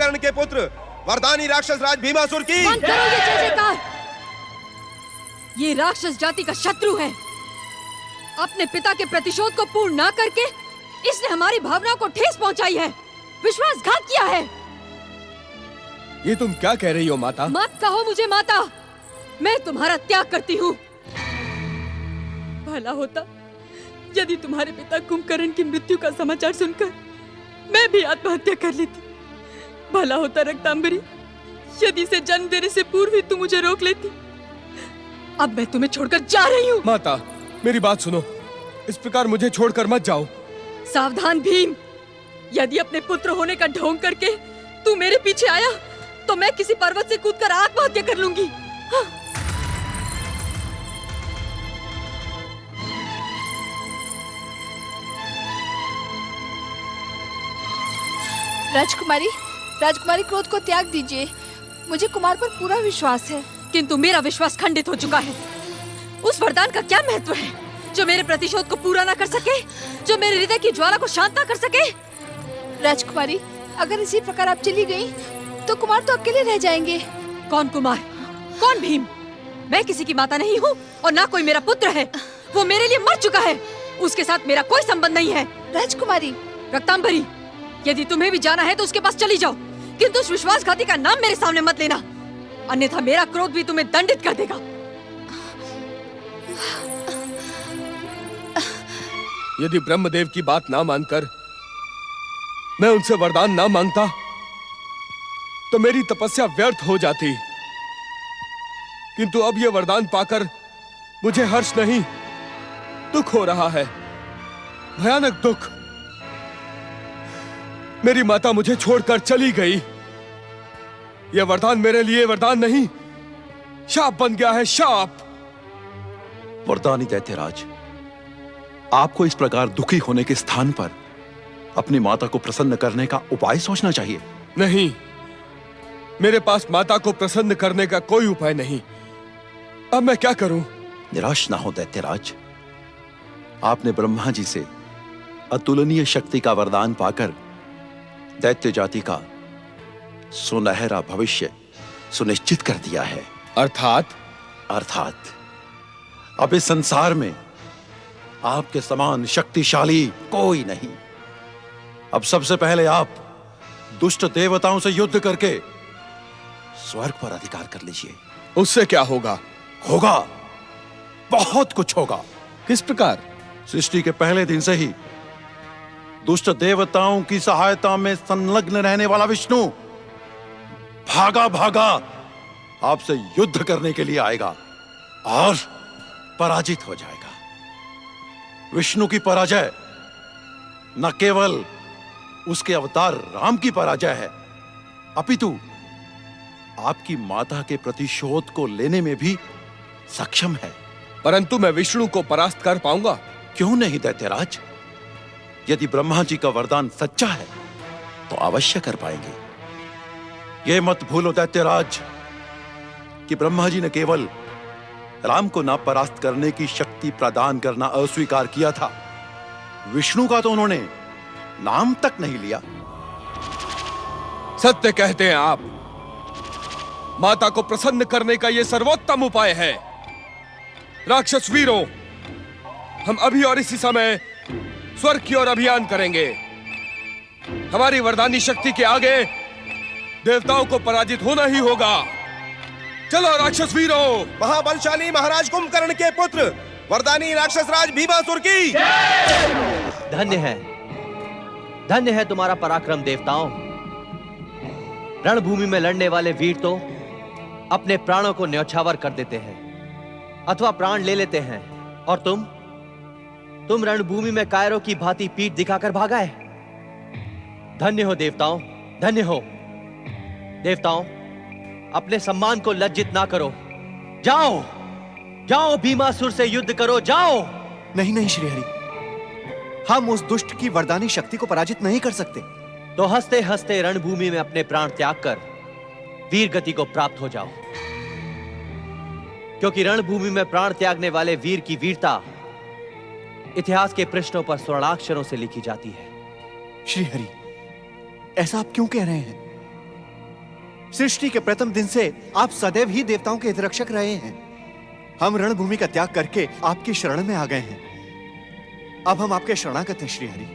कुंभकर्ण के पुत्र वरदानी राक्षस राज भीमासुर की। बंद करो ये जय जयकार। ये राक्षस जाति का शत्रु है। अपने पिता के प्रतिशोध को पूर्ण न करके इसने हमारी भावनाओं को ठेस पहुंचाई है, विश्वासघात किया है। ये तुम क्या कह रही हो माता? मत कहो मुझे माता, मैं तुम्हारा त्याग करती हूँ। भला होता यदि तुम्हारे पिता कुंभकर्ण की मृत्यु का समाचार सुनकर मैं भी आत्महत्या कर लेती। भला होता रक्तांबरी, यदि इसे जन्म देने से पूर्व ही तुम मुझे रोक लेती। अब मैं तुम्हें छोड़कर जा रही हूँ। माता, मेरी बात सुनो, इस प्रकार मुझे छोड़कर मत जाओ। सावधान भीम, यदि अपने पुत्र होने का ढोंग करके तू मेरे पीछे आया तो मैं किसी पर्वत से कूदकर आत्महत्या कर लूंगी। हाँ। राजकुमारी, राजकुमारी क्रोध को त्याग दीजिए। मुझे कुमार पर पूरा विश्वास है। किंतु मेरा विश्वास खंडित हो चुका है। उस वरदान का क्या महत्व है जो मेरे प्रतिशोध को पूरा ना कर सके, जो मेरे हृदय की ज्वाला को शांत ना कर सके? राजकुमारी, अगर इसी प्रकार आप चली गई तो कुमार तो अकेले रह जाएंगे। कौन कुमार? कौन भीम? मैं किसी की माता नहीं हूँ और ना कोई मेरा पुत्र है। वो मेरे लिए मर चुका है, उसके साथ मेरा कोई संबंध नहीं है। राजकुमारी, रक्तांबरी, यदि तुम्हें भी जाना है तो उसके पास चली जाओ, किंतु उस विश्वासघाती का नाम मेरे सामने मत लेना, अन्यथा मेरा क्रोध भी तुम्हें दंडित कर देगा। यदि ब्रह्मदेव की बात ना मानकर मैं उनसे वरदान ना मांगता तो मेरी तपस्या व्यर्थ हो जाती, किंतु अब यह वरदान पाकर मुझे हर्ष नहीं, दुख हो रहा है, भयानक दुख। मेरी माता मुझे छोड़कर चली गई। यह वरदान मेरे लिए वरदान नहीं, शाप बन गया है, शाप। वरदानी दैत्यराज, आपको इस प्रकार दुखी होने के स्थान पर अपनी माता को प्रसन्न करने का उपाय सोचना चाहिए। नहीं, मेरे पास माता को प्रसन्न करने का कोई उपाय नहीं। अब मैं क्या करूं? निराश ना हो दैत्यराज, आपने ब्रह्मा जी से अतुलनीय शक्ति का वरदान पाकर दैत्य जाति का सुनहरा भविष्य सुनिश्चित कर दिया है। अर्थात अब इस संसार में आपके समान शक्तिशाली कोई नहीं। अब सबसे पहले आप दुष्ट देवताओं से युद्ध करके स्वर्ग पर अधिकार कर लीजिए। उससे क्या होगा? होगा, बहुत कुछ होगा। किस प्रकार? सृष्टि के पहले दिन से ही दुष्ट देवताओं की सहायता में संलग्न रहने वाला विष्णु भागा भागा आपसे युद्ध करने के लिए आएगा और पराजित हो जाएगा। विष्णु की पराजय न केवल उसके अवतार राम की पराजय है, अपितु आपकी माता के प्रतिशोध को लेने में भी सक्षम है। परंतु मैं विष्णु को परास्त कर पाऊंगा? क्यों नहीं दैत्यराज, यदि ब्रह्मा जी का वरदान सच्चा है तो अवश्य कर पाएंगे। यह मत भूलो दैत्यराज कि ब्रह्मा जी ने केवल राम को ना परास्त करने की शक्ति प्रदान करना अस्वीकार किया था, विष्णु का तो उन्होंने नाम तक नहीं लिया। सत्य कहते हैं आप। माता को प्रसन्न करने का यह सर्वोत्तम उपाय है। राक्षस वीरों, हम अभी और इसी समय स्वर्ग की ओर अभियान करेंगे। हमारी वरदानी शक्ति के आगे देवताओं को पराजित होना ही होगा। चलो राक्षस वीरों। महाबलशाली महाराज कुंभकर्ण के पुत्र वरदानी राक्षस राज भीमासुर की। धन्य है तुम्हारा पराक्रम देवताओं। रणभूमि में लड़ने वाले वीर तो अपने प्राणों को न्यौछावर कर देते हैं अथवा प्राण ले लेते हैं, और तुम रणभूमि में कायरों की भांति पीठ दिखाकर भागाए। धन्य हो देवताओं, धन्य हो। देवताओं, अपने सम्मान को लज्जित ना करो। जाओ जाओ, भीमासुर से युद्ध करो, जाओ। नहीं नहीं श्रीहरि, हम उस दुष्ट की वरदानी शक्ति को पराजित नहीं कर सकते। तो हंसते हंसते रणभूमि में अपने प्राण त्याग कर वीर गति को प्राप्त हो जाओ, क्योंकि रणभूमि में प्राण त्यागने वाले वीर की वीरता इतिहास के पृष्ठों पर स्वर्णाक्षरों से लिखी जाती है। श्रीहरि, ऐसा आप क्यों कह रहे हैं? सृष्टि के प्रथम दिन से आप सदैव ही देवताओं के हितरक्षक रहे हैं। हम रणभूमि का त्याग करके आपकी शरण में आ गए हैं। अब हम आपके शरणागत हैं श्रीहरि।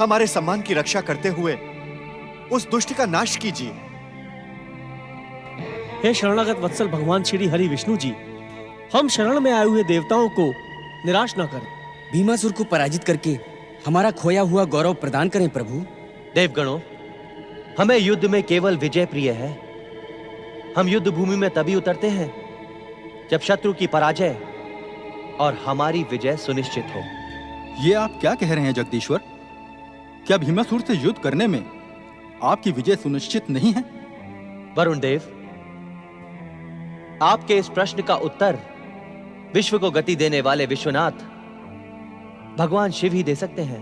हमारे सम्मान की रक्षा करते हुए उस दुष्ट का नाश कीजिए। हे शरणागत वत्सल भगवान श्री हरि विष्णु जी, हम शरण में आए हुए देवताओं को निराश न करें। भीमासुर को पराजित करके हमारा खोया हुआ गौरव प्रदान करें प्रभु। देवगणों, हमें युद्ध में केवल विजय प्रिय है। हम युद्ध भूमि में तभी उतरते हैं जब शत्रु की पराजय और हमारी विजय सुनिश्चित हो। ये आप क्या कह रहे हैं जगदीश्वर? क्या भीमासुर से युद्ध करने में आपकी विजय सुनिश्चित नहीं है? वरुण देव, आपके इस प्रश्न का उत्तर विश्व को गति देने वाले विश्वनाथ भगवान शिव ही दे सकते हैं।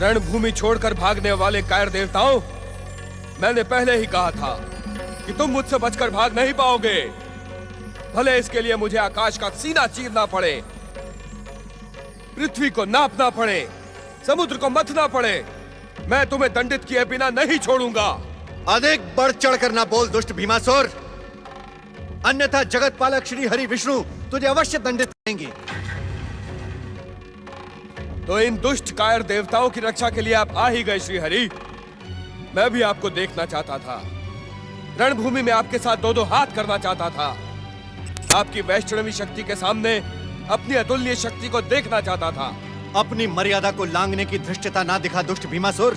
रणभूमि छोड़कर भागने वाले कायर देवताओं, मैंने पहले ही कहा था कि तुम मुझसे बचकर भाग नहीं पाओगे। भले इसके लिए मुझे आकाश का सीना चीरना पड़े, पृथ्वी को नापना पड़े, समुद्र को मथना पड़े, मैं तुम्हें दंडित किए बिना नहीं छोड़ूंगा। अधिक बढ़ चढ़कर ना बोल दुष्ट भीमासुर, अन्यथा जगत पालक श्री हरि विष्णु तुझे अवश्य दंडित करेंगे। तो इन दुष्ट कायर देवताओं की रक्षा के लिए आप आ ही गए श्री हरि। मैं भी आपको देखना चाहता था, रणभूमि में आपके साथ दो दो हाथ करना चाहता था, आपकी वैष्णवी शक्ति के सामने अपनी अतुल्य शक्ति को देखना चाहता था। अपनी मर्यादा को लांघने की धृष्टता ना दिखा दुष्ट भीमासुर।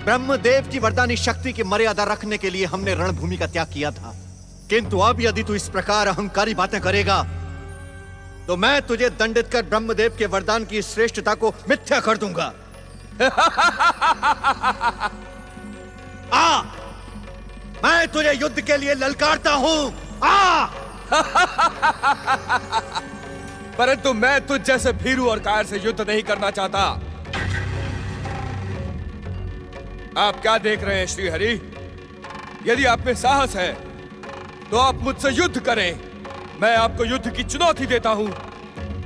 ब्रह्मदेव की वरदानी शक्ति की मर्यादा रखने के लिए हमने रणभूमि का त्याग किया था, किंतु अब यदि तू इस प्रकार अहंकारी बातें करेगा तो मैं तुझे दंडित कर ब्रह्मदेव के वरदान की श्रेष्ठता को मिथ्या कर दूंगा। आ, मैं तुझे युद्ध के लिए ललकारता हूं। आ! परंतु मैं तुझ जैसे भीरू और कायर से युद्ध नहीं करना चाहता। आप क्या देख रहे हैं श्री हरि? यदि आप में साहस है तो आप मुझसे युद्ध करें। मैं आपको युद्ध की चुनौती देता हूं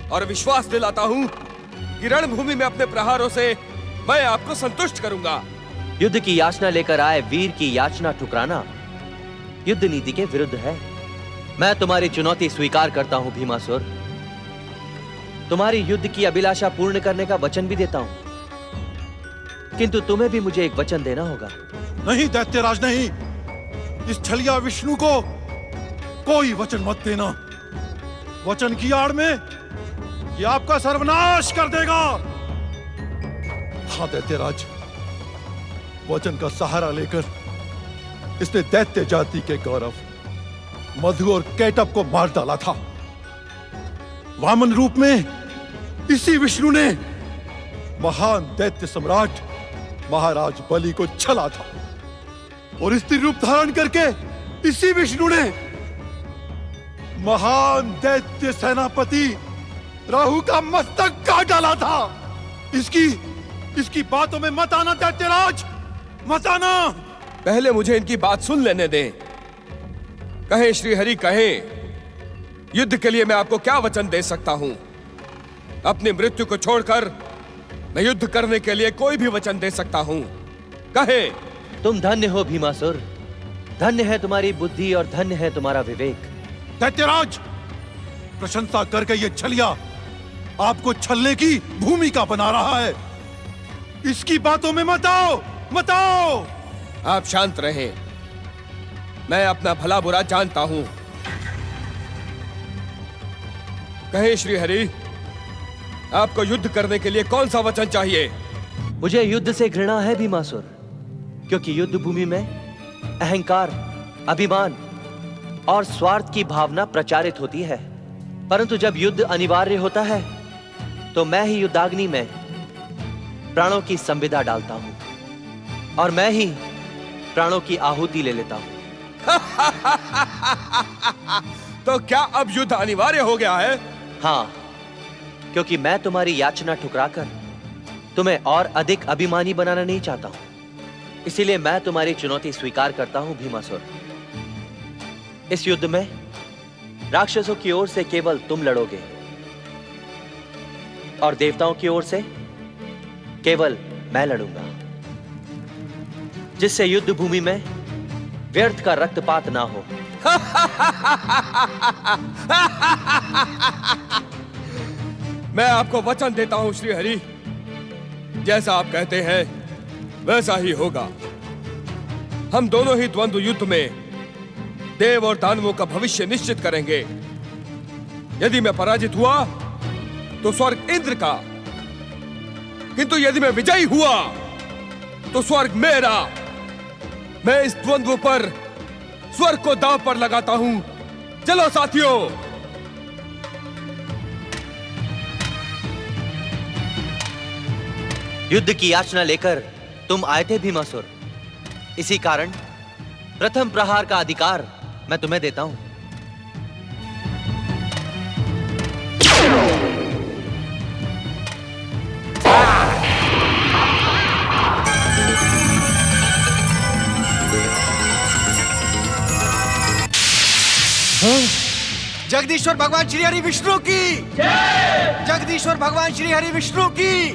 और विश्वास दिलाता हूं कि रणभूमि में अपने प्रहारों से मैं आपको संतुष्ट करूंगा। युद्ध की याचना लेकर आए वीर की याचना ठुकराना युद्ध नीति के विरुद्ध है। मैं तुम्हारी चुनौती स्वीकार करता हूं भीमासुर। तुम्हारी युद्ध की अभिलाषा पूर्ण करने का वचन भी देता हूं, किंतु तुम्हें भी मुझे एक वचन देना होगा। नहीं दैत्यराज नहीं, इस छलिया विष्णु को कोई वचन मत देना। वचन की आड़ में ये आपका सर्वनाश कर देगा। हाँ दैत्यराज, वचन का सहारा लेकर इसने दैत्य जाति के गौरव मधु और कैटअप को मार डाला था। वामन रूप में इसी विष्णु ने महान दैत्य सम्राट महाराज बलि को छला था, और स्त्री रूप धारण करके इसी विष्णु ने महान दैत्य सेनापति राहु का मस्तक काट डाला था। इसकी बातों में मत आना दैत्यराज, मत आना। पहले मुझे इनकी बात सुन लेने दें। कहे श्री हरि कहे, युद्ध के लिए मैं आपको क्या वचन दे सकता हूं? अपनी मृत्यु को छोड़कर मैं युद्ध करने के लिए कोई भी वचन दे सकता हूं। कहे। तुम धन्य हो भीमासुर, धन्य है तुम्हारी बुद्धि और धन्य है तुम्हारा विवेक। दैत्यराज, प्रशंसा करके ये छलिया आपको छलने की भूमिका बना रहा है। इसकी बातों में मत आओ, मत आओ। आप शांत रहें, मैं अपना भला बुरा जानता हूं। कहे श्री हरि, आपको युद्ध करने के लिए कौन सा वचन चाहिए? मुझे युद्ध से घृणा है भीमासुर, क्योंकि युद्ध भूमि में अहंकार, अभिमान और स्वार्थ की भावना प्रचारित होती है। परंतु जब युद्ध अनिवार्य होता है तो मैं ही युद्धाग्नि में प्राणों की संविदा डालता हूं और मैं ही प्राणों की आहुति ले लेता हूं। तो क्या अब युद्ध अनिवार्य हो गया है? हाँ, क्योंकि मैं तुम्हारी याचना ठुकराकर तुम्हें और अधिक अभिमानी बनाना नहीं चाहता हूं। इसीलिए मैं तुम्हारी चुनौती स्वीकार करता हूं भीमासुर। इस युद्ध में राक्षसों की ओर से केवल तुम लड़ोगे और देवताओं की ओर से केवल मैं लड़ूंगा, जिससे युद्ध भूमि में व्यर्थ का रक्तपात ना हो। मैं आपको वचन देता हूं श्री हरि, जैसा आप कहते हैं वैसा ही होगा। हम दोनों ही द्वंद्व युद्ध में देव और दानवों का भविष्य निश्चित करेंगे। यदि मैं पराजित हुआ तो स्वर्ग इंद्र का, किंतु यदि मैं विजयी हुआ तो स्वर्ग मेरा। मैं इस द्वंद्व पर स्वर्ग को दांव पर लगाता हूं। चलो साथियों। युद्ध की याचना लेकर तुम आए थे भीमासुर, इसी कारण प्रथम प्रहार का अधिकार मैं तुम्हें देता हूं। जगदीश्वर भगवान श्री हरि विष्णु की जगदीश्वर भगवान श्री हरि विष्णु की।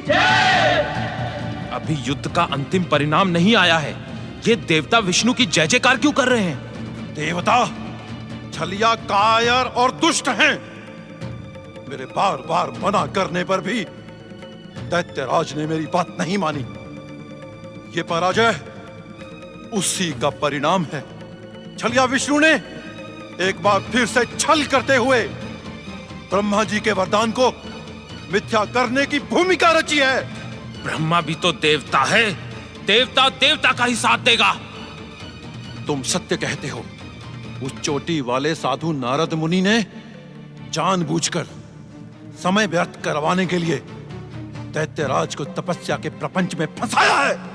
अभी युद्ध का अंतिम परिणाम नहीं आया है, ये देवता विष्णु की जय जयकार क्यों कर रहे हैं? देवता छलिया, कायर और दुष्ट हैं। मेरे बार बार मना करने पर भी दैत्यराज ने मेरी बात नहीं मानी। ये पराजय उसी का परिणाम है। छलिया विष्णु ने एक बार फिर से छल करते हुए ब्रह्मा जी के वरदान को मिथ्या करने की भूमिका रची है। ब्रह्मा भी तो देवता है, देवता देवता का ही साथ देगा। तुम सत्य कहते हो। उस चोटी वाले साधु नारद मुनि ने जानबूझकर समय व्यर्थ करवाने के लिए दैत्यराज को तपस्या के प्रपंच में फंसाया है।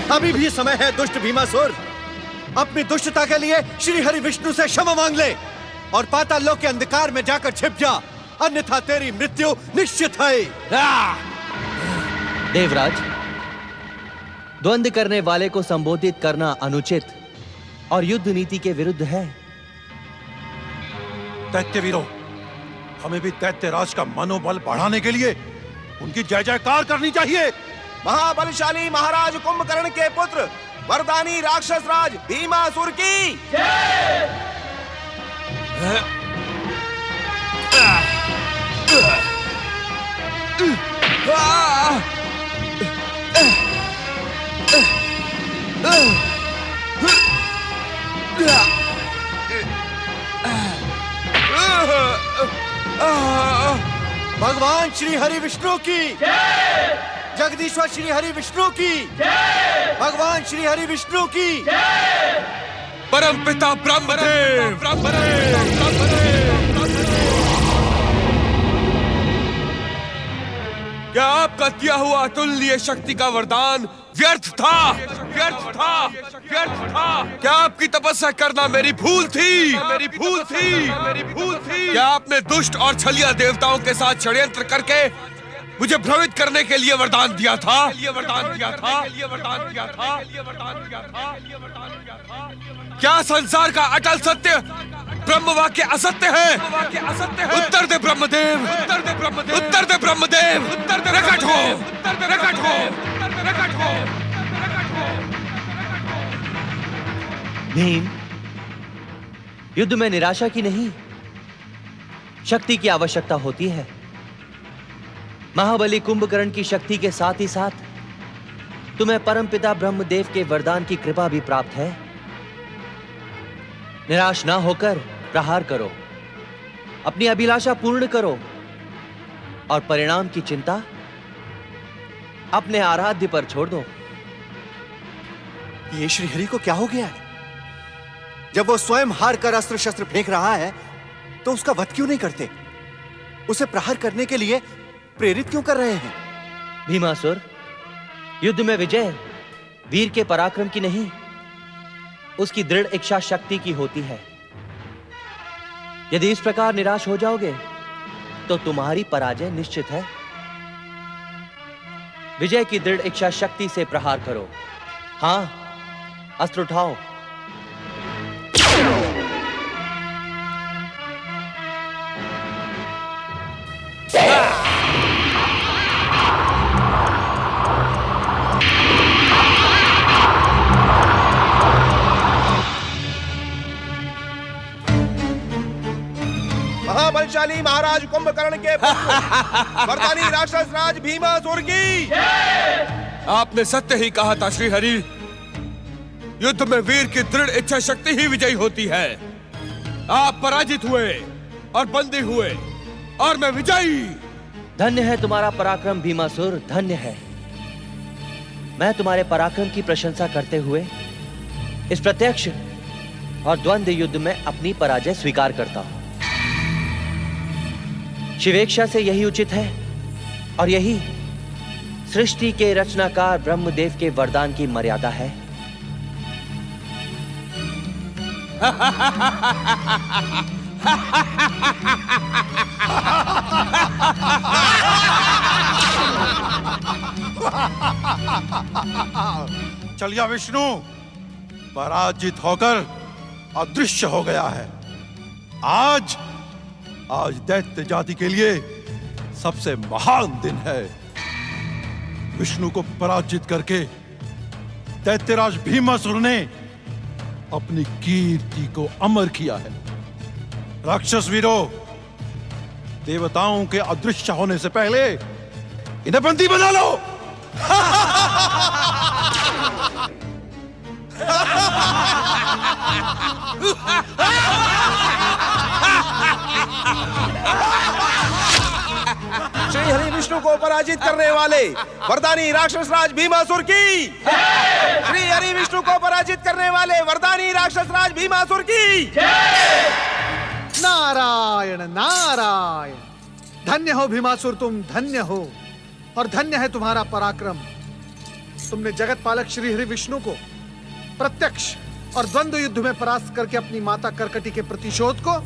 अभी भी समय है दुष्ट भीमासुर, अपनी दुष्टता के लिए श्री हरि विष्णु से क्षमा मांग ले और पाताल लोक के अंधकार में जाकर छिप जा, अन्यथा तेरी मृत्यु निश्चित है। देवराज, द्वंद्व करने वाले को संबोधित करना अनुचित और युद्ध नीति के विरुद्ध है। दैत्य वीरों, हमें भी दैत्यराज का मनोबल बढ़ाने के लिए उनकी जय जयकार करनी चाहिए। महाबलशाली महाराज कुंभकर्ण के पुत्र वरदानी राक्षस राज भीमासुर की भगवान श्री हरि विष्णु की जगदीश्वर श्री हरि विष्णु की भगवान श्री हरि विष्णु की परमपिता ब्रह्मदेव। क्या आपका दिया हुआ अतुल्य शक्ति का वरदान व्यर्थ था? व्यर्थ था? व्यर्थ था? क्या आपकी तपस्या करना मेरी भूल थी? मेरी भूल थी? मेरी भूल थी? क्या आपने दुष्ट और छलिया देवताओं के साथ षड्यंत्र करके मुझे भ्रमित करने के लिए वरदान दिया था? क्या संसार का अटल सत्य ब्रह्म वाक्य असत्य है? उत्तर दे ब्रह्मदेव, उत्तर दे ब्रह्मदेव, उत्तर दे ब्रह्मदेव, उत्तर दे। प्रकट हो, प्रकट हो, प्रकट हो। भीम, युद्ध में निराशा की नहीं, शक्ति की आवश्यकता होती है। महाबली कुंभकर्ण की शक्ति के साथ ही साथ तुम्हें परमपिता ब्रह्मदेव के वरदान की कृपा भी प्राप्त है। निराश ना होकर प्रहार करो, अपनी अभिलाषा पूर्ण करो और परिणाम की चिंता अपने आराध्य पर छोड़ दो। ये श्रीहरि को क्या हो गया है? जब वो स्वयं हार कर अस्त्र शस्त्र फेंक रहा है तो उसका वध क्यों नहीं करते? उसे प्रहार करने के लिए प्रेरित क्यों कर रहे हैं? भीमासुर, युद्ध में विजय वीर के पराक्रम की नहीं, उसकी दृढ़ इच्छा शक्ति की होती है। यदि इस प्रकार निराश हो जाओगे तो तुम्हारी पराजय निश्चित है। विजय की दृढ़ इच्छा शक्ति से प्रहार करो। हां, अस्त्र उठाओ। महाबलशाली महाराज कुंभकर्ण के पुत्र वरदानी राक्षस राज भीमासुर की। आपने सत्य ही कहा था श्रीहरि, युद्ध में वीर की दृढ़ इच्छा शक्ति ही विजयी होती है। आप पराजित हुए और बंदी हुए और मैं विजयी। धन्य है तुम्हारा पराक्रम भीमासुर, धन्य है। मैं तुम्हारे पराक्रम की प्रशंसा करते हुए इस प्रत्यक्ष और द्वंद्व युद्ध में अपनी पराजय स्वीकार करता हूं। शिवेक्षा से यही उचित है और यही सृष्टि के रचनाकार ब्रह्मदेव के वरदान की मर्यादा है। चलिया विष्णु पराजित होकर अदृश्य हो गया है। आज दैत्य जाति के लिए सबसे महान दिन है। विष्णु को पराजित करके दैत्यराज भीमासुर ने अपनी कीर्ति को अमर किया है। राक्षस वीरों, देवताओं के अदृश्य होने से पहले इन्हें बंदी बना लो। श्री हरि विष्णु को पराजित करने वाले वरदानी राक्षस राज भीमासुर की। श्री हरि विष्णु को पराजित करने वाले वरदानी राक्षस राज भीमासुर की। नारायण नारायण। धन्य हो भीमासुर, तुम धन्य हो और धन्य है तुम्हारा पराक्रम। तुमने जगत पालक श्री हरि विष्णु को प्रत्यक्ष और द्वंद्व युद्ध में परास्त करके अपनी माता कर्कटी के प्रतिशोध को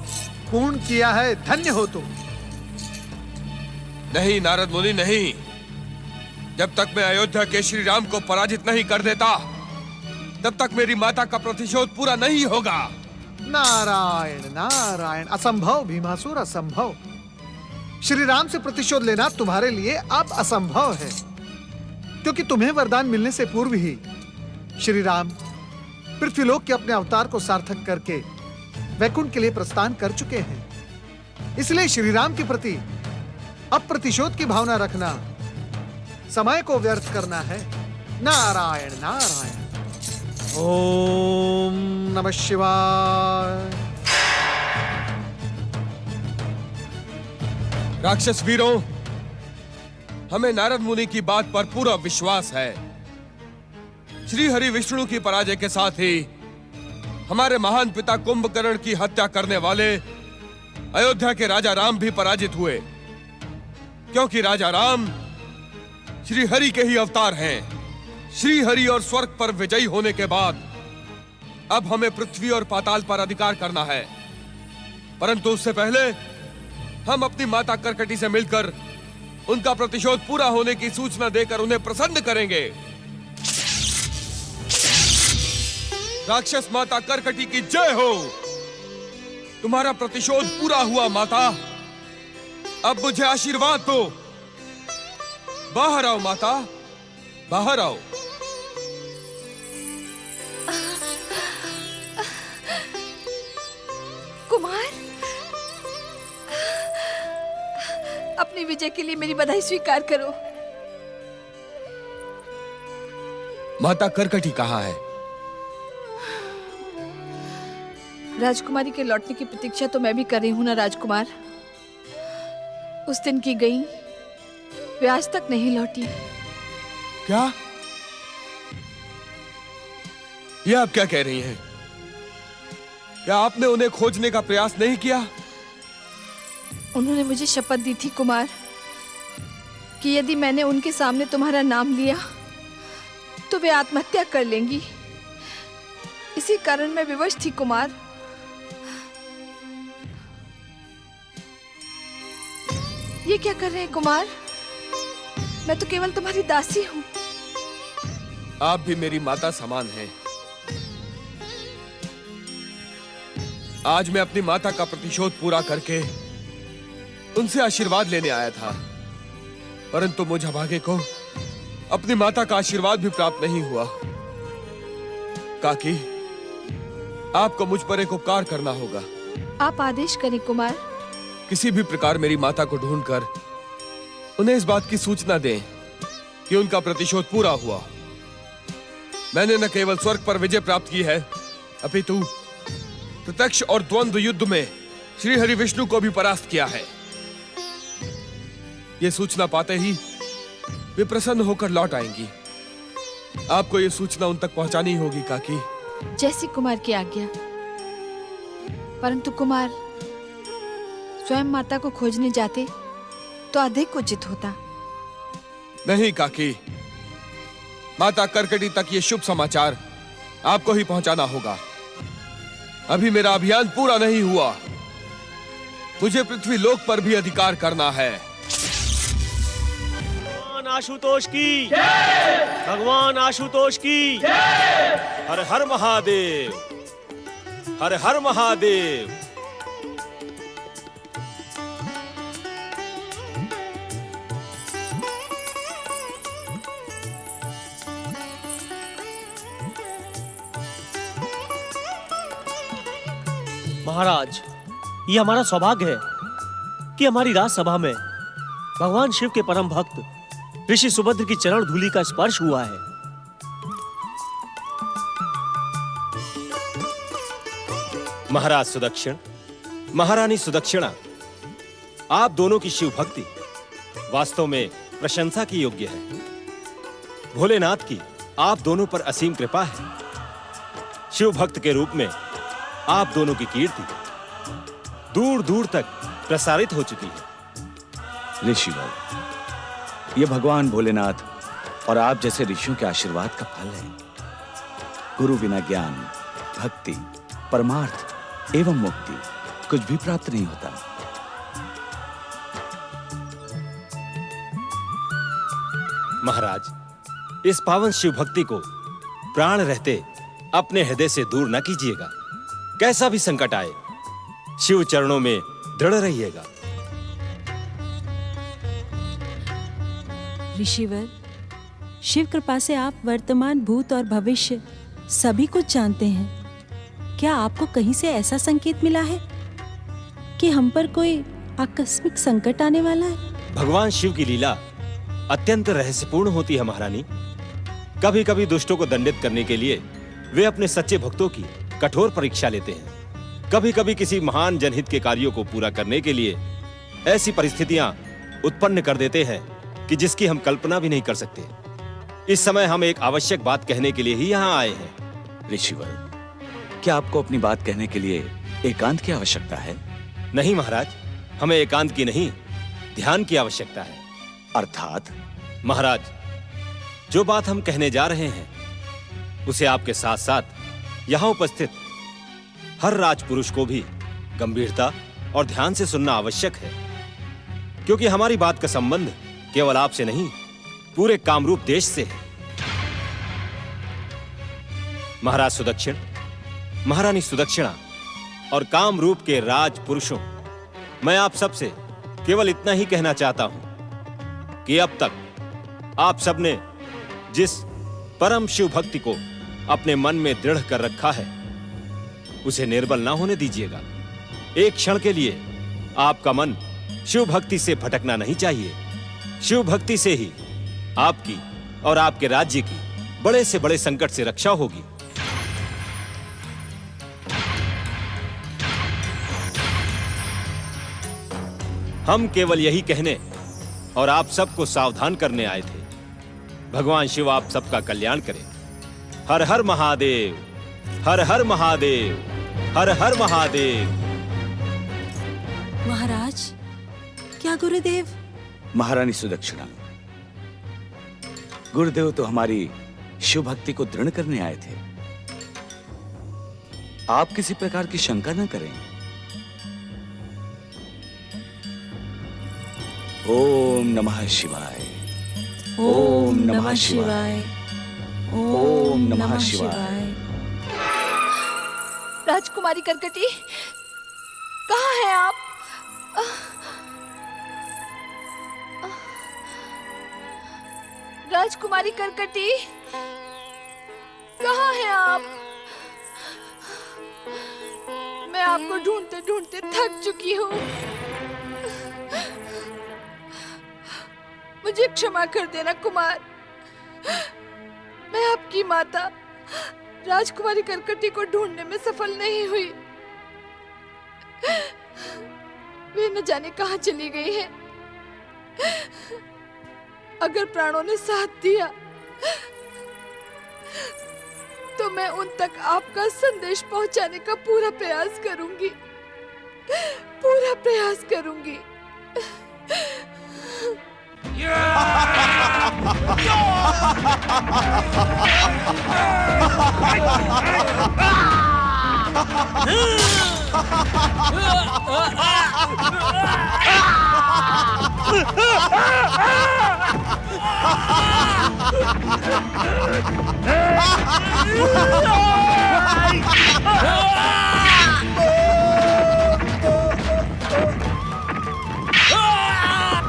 पूर्ण किया है। धन्य हो तुम। नहीं नारद मुनि, नहीं। जब तक मैं अयोध्या के श्री राम को पराजित नहीं कर देता तब तक मेरी माता का प्रतिशोध पूरा नहीं होगा। नारायण नारायण। असंभव भीमासुर, असंभव। श्री राम से प्रतिशोध लेना तुम्हारे लिए अब असंभव है, क्योंकि तुम्हें वरदान मिलने से पूर्व ही श्री राम पृथ्वीलोक के अपने अवतार को सार्थक करके वैकुंठ के लिए प्रस्थान कर चुके हैं। इसलिए श्री राम के प्रति अब प्रतिशोध की भावना रखना समय को व्यर्थ करना है। नारायण नारायण। ओम नमः शिवाय। राक्षस वीरों, हमें नारद मुनि की बात पर पूरा विश्वास है। श्री हरि विष्णु की पराजय के साथ ही हमारे महान पिता कुंभकर्ण की हत्या करने वाले अयोध्या के राजा राम भी पराजित हुए, क्योंकि राजा राम श्री हरि के ही अवतार हैं। श्री हरि और स्वर्ग पर विजयी होने के बाद अब हमें पृथ्वी और पाताल पर अधिकार करना है, परंतु उससे पहले हम अपनी माता कर्कटी से मिलकर उनका प्रतिशोध पूरा होने की सूचना देकर उन्हें प्रसन्न करेंगे। राक्षस माता कर्कटी की जय हो। तुम्हारा प्रतिशोध पूरा हुआ माता। अब मुझे आशीर्वाद दो। बाहर आओ माता, बाहर आओ। कुमार, अपनी विजय के लिए मेरी बधाई स्वीकार करो। माता करकटी कहाँ है? राजकुमारी के लौटने की प्रतीक्षा तो मैं भी कर रही हूँ ना राजकुमार। उस दिन की गई, वे आज तक नहीं लौटी। क्या? ये आप क्या कह रही हैं? क्या आपने उन्हें खोजने का प्रयास नहीं किया? उन्होंने मुझे शपथ दी थी कुमार कि यदि मैंने उनके सामने तुम्हारा नाम लिया तो वे आत्महत्या कर लेंगी। इसी कारण मैं विवश थी कुमार। ये क्या कर रहे हैं कुमार? मैं तो केवल तुम्हारी दासी हूँ। आप भी मेरी माता समान हैं। आज मैं अपनी माता का प्रतिशोध पूरा करके उनसे आशीर्वाद लेने आया था, परंतु मुझ अभागे को अपनी माता का आशीर्वाद भी प्राप्त नहीं हुआ। काकी, आपको मुझ पर एक उपकार करना होगा। आप आदेश करें कुमार। किसी भी प्रकार मेरी माता को ढूंढकर उन्हें इस बात की सूचना दें कि उनका प्रतिशोध पूरा हुआ। मैंने न केवल स्वर्ग पर विजय प्राप्त की है, अपितु प्रत्यक्ष और द्वंद्व युद्ध में श्री हरि विष्णु को भी परास्त किया है। यह सूचना पाते ही वे प्रसन्न होकर लौट आएंगी। आपको यह सूचना उन तक पहुंचानी होगी काकी। जैसी कुमार की आज्ञा। परंतु कुमार, स्वयं माता को खोजने जाते तो अधिक उचित होता। नहीं काकी, माता करकटी तक ये शुभ समाचार आपको ही पहुंचाना होगा। अभी मेरा अभियान पूरा नहीं हुआ। मुझे पृथ्वी लोक पर भी अधिकार करना है। भगवान आशुतोष की, भगवान आशुतोष की। हर हर महादेव, हर हर महादेव। महाराज, ये हमारा सौभाग्य है कि हमारी राजसभा में भगवान शिव के परम भक्त ऋषि सुभद्र की चरण धूलि का स्पर्श हुआ है। महाराज सुदक्षिण, महारानी सुदक्षिणा, आप दोनों की शिव भक्ति वास्तव में प्रशंसा की योग्य है। भोलेनाथ की आप दोनों पर असीम कृपा है। शिव भक्त के रूप में आप दोनों की कीर्ति दूर दूर तक प्रसारित हो चुकी है। ऋषिवर, ये भगवान भोलेनाथ और आप जैसे ऋषियों के आशीर्वाद का फल है। गुरु बिना ज्ञान, भक्ति, परमार्थ एवं मुक्ति कुछ भी प्राप्त नहीं होता। महाराज, इस पावन शिव भक्ति को प्राण रहते अपने हृदय से दूर न कीजिएगा। कैसा भी संकट आए, शिव चरणों में दृढ़ रहिएगा। ऋषिवर, शिव कृपा से आप वर्तमान, भूत और भविष्य सभी कुछ जानते हैं। क्या आपको कहीं से ऐसा संकेत मिला है कि हम पर कोई आकस्मिक संकट आने वाला है? भगवान शिव की लीला अत्यंत रहस्यपूर्ण होती है महारानी। कभी कभी दुष्टों को दंडित करने के लिए वे अपने सच्चे भक्तों की कठोर परीक्षा लेते हैं। कभी कभी किसी महान जनहित के कार्यों को पूरा करने के लिए ऐसी परिस्थितियां उत्पन्न कर देते हैं कि जिसकी हम कल्पना भी नहीं कर सकते। इस समय हम एक आवश्यक बात कहने के लिए ही यहाँ आए हैं। ऋषिवर, क्या आपको अपनी बात कहने के लिए एकांत की आवश्यकता है? नहीं महाराज, हमें एकांत की नहीं, ध्यान की आवश्यकता है। अर्थात? महाराज, जो बात हम कहने जा रहे हैं उसे आपके साथ साथ यहाँ उपस्थित हर राजपुरुष को भी गंभीरता और ध्यान से सुनना आवश्यक है, क्योंकि हमारी बात का संबंध केवल आपसे नहीं, पूरे कामरूप देश से है। महाराज सुदक्षिण, महारानी सुदक्षिणा और कामरूप के राजपुरुषों, मैं आप सबसे केवल इतना ही कहना चाहता हूं कि अब तक आप सबने जिस परम शिव भक्ति को अपने मन में दृढ़ कर रखा है उसे निर्बल ना होने दीजिएगा। एक क्षण के लिए आपका मन शिव भक्ति से भटकना नहीं चाहिए। शिव भक्ति से ही आपकी और आपके राज्य की बड़े से बड़े संकट से रक्षा होगी। हम केवल यही कहने और आप सबको सावधान करने आए थे। भगवान शिव आप सबका कल्याण करें। हर हर महादेव, हर हर महादेव, हर हर महादेव। महाराज, क्या गुरुदेव? महारानी सुदक्षिणा, गुरुदेव तो हमारी शिव भक्ति को दृढ़ करने आए थे। आप किसी प्रकार की शंका न करें। ओम नमः शिवाय, ओम नमः शिवाय, ओम नमः शिवाय। राजकुमारी करकटी, कहाँ हैं आप? राजकुमारी करकटी, कहाँ हैं आप? मैं आपको ढूंढते ढूंढते थक चुकी हूँ। मुझे क्षमा कर देना कुमार। मैं आपकी माता राजकुमारी करकटी को ढूंढने में सफल नहीं हुई। वे न जाने कहाँ चली गई है। अगर प्राणों ने साथ दिया तो मैं उन तक आपका संदेश पहुंचाने का पूरा प्रयास करूंगी, पूरा प्रयास करूंगी।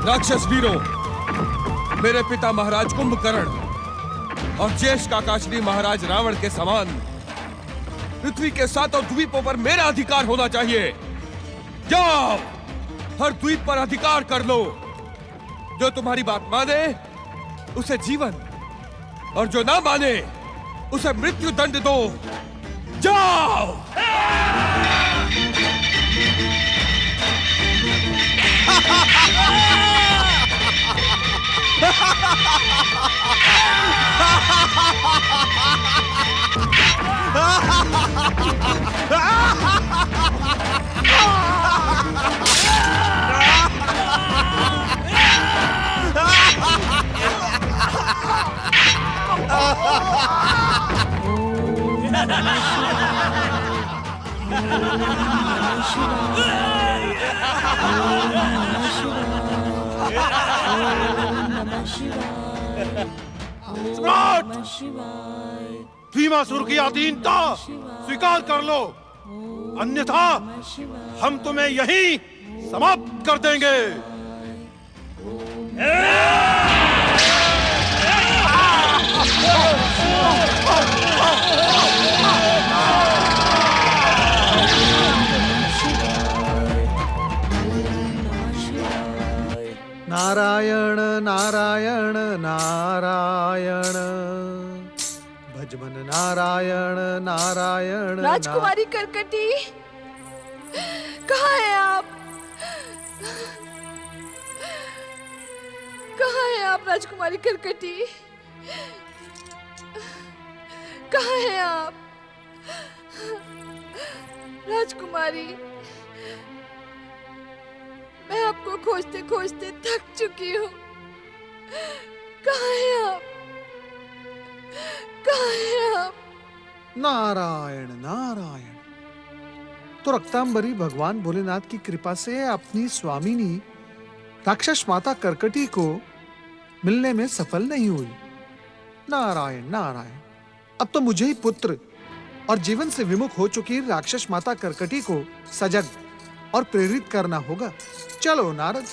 राक्षस वीरों, मेरे पिता महाराज कुंभकर्ण और ज्येष्ठ काकाश्री महाराज रावण के समान पृथ्वी के सातों द्वीपों पर मेरा अधिकार होना चाहिए। जाओ, हर द्वीप पर अधिकार कर लो। जो तुम्हारी बात माने उसे जीवन, और जो ना माने उसे मृत्यु दंड दो। जाओ। सम्राट, भीमासुर की अधीनता स्वीकार कर लो, अन्यथा हम तुम्हें यहीं समाप्त कर देंगे। नारायण नारायण नारायण, भजमन नारायण नारायण। राजकुमारी करकटी, कहाँ हैं आप? कहाँ हैं आप राजकुमारी करकटी? कहाँ हैं आप राजकुमारी? मैं आपको खोजते खोजते थक चुकी हूँ। कहाँ हैं आप? कहाँ हैं आप? नारायण नारायण। तो रक्तांबरी भगवान भोलेनाथ की कृपा से अपनी स्वामिनी राक्षस माता करकटी को मिलने में सफल नहीं हुई। नारायण नारायण। अब तो मुझे ही पुत्र और जीवन से विमुख हो चुकी राक्षस माता करकटी को सजग और प्रेरित करना होगा। चलो नारद।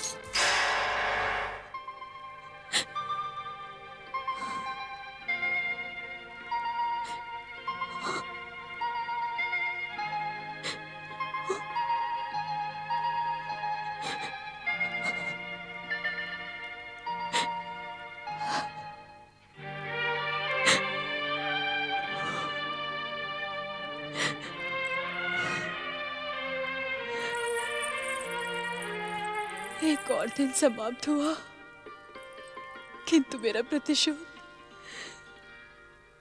एक और दिन समाप्त हुआ, किंतु मेरा प्रतिशोध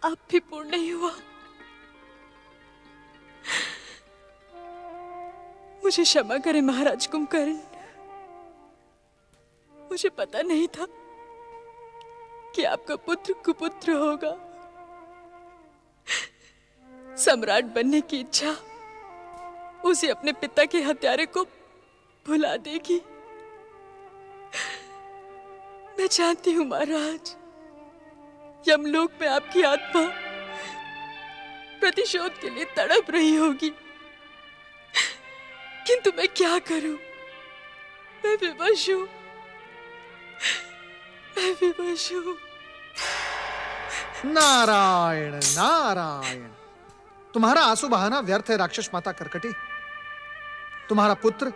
अब भी पूर्ण नहीं हुआ। मुझे क्षमा करें महाराज कुंभकर्ण, मुझे पता नहीं था कि आपका पुत्र कुपुत्र होगा। सम्राट बनने की इच्छा उसे अपने पिता के हत्यारे को भुला देगी। मैं जानती हूं महाराज, यमलोक में आपकी आत्मा प्रतिशोध के लिए तड़प रही होगी, किंतु मैं क्या करूं? मैं विवश हूं, मैं विवश हूं। नारायण नारायण, तुम्हारा आंसू बहाना व्यर्थ है राक्षस माता कर्कटी। तुम्हारा पुत्र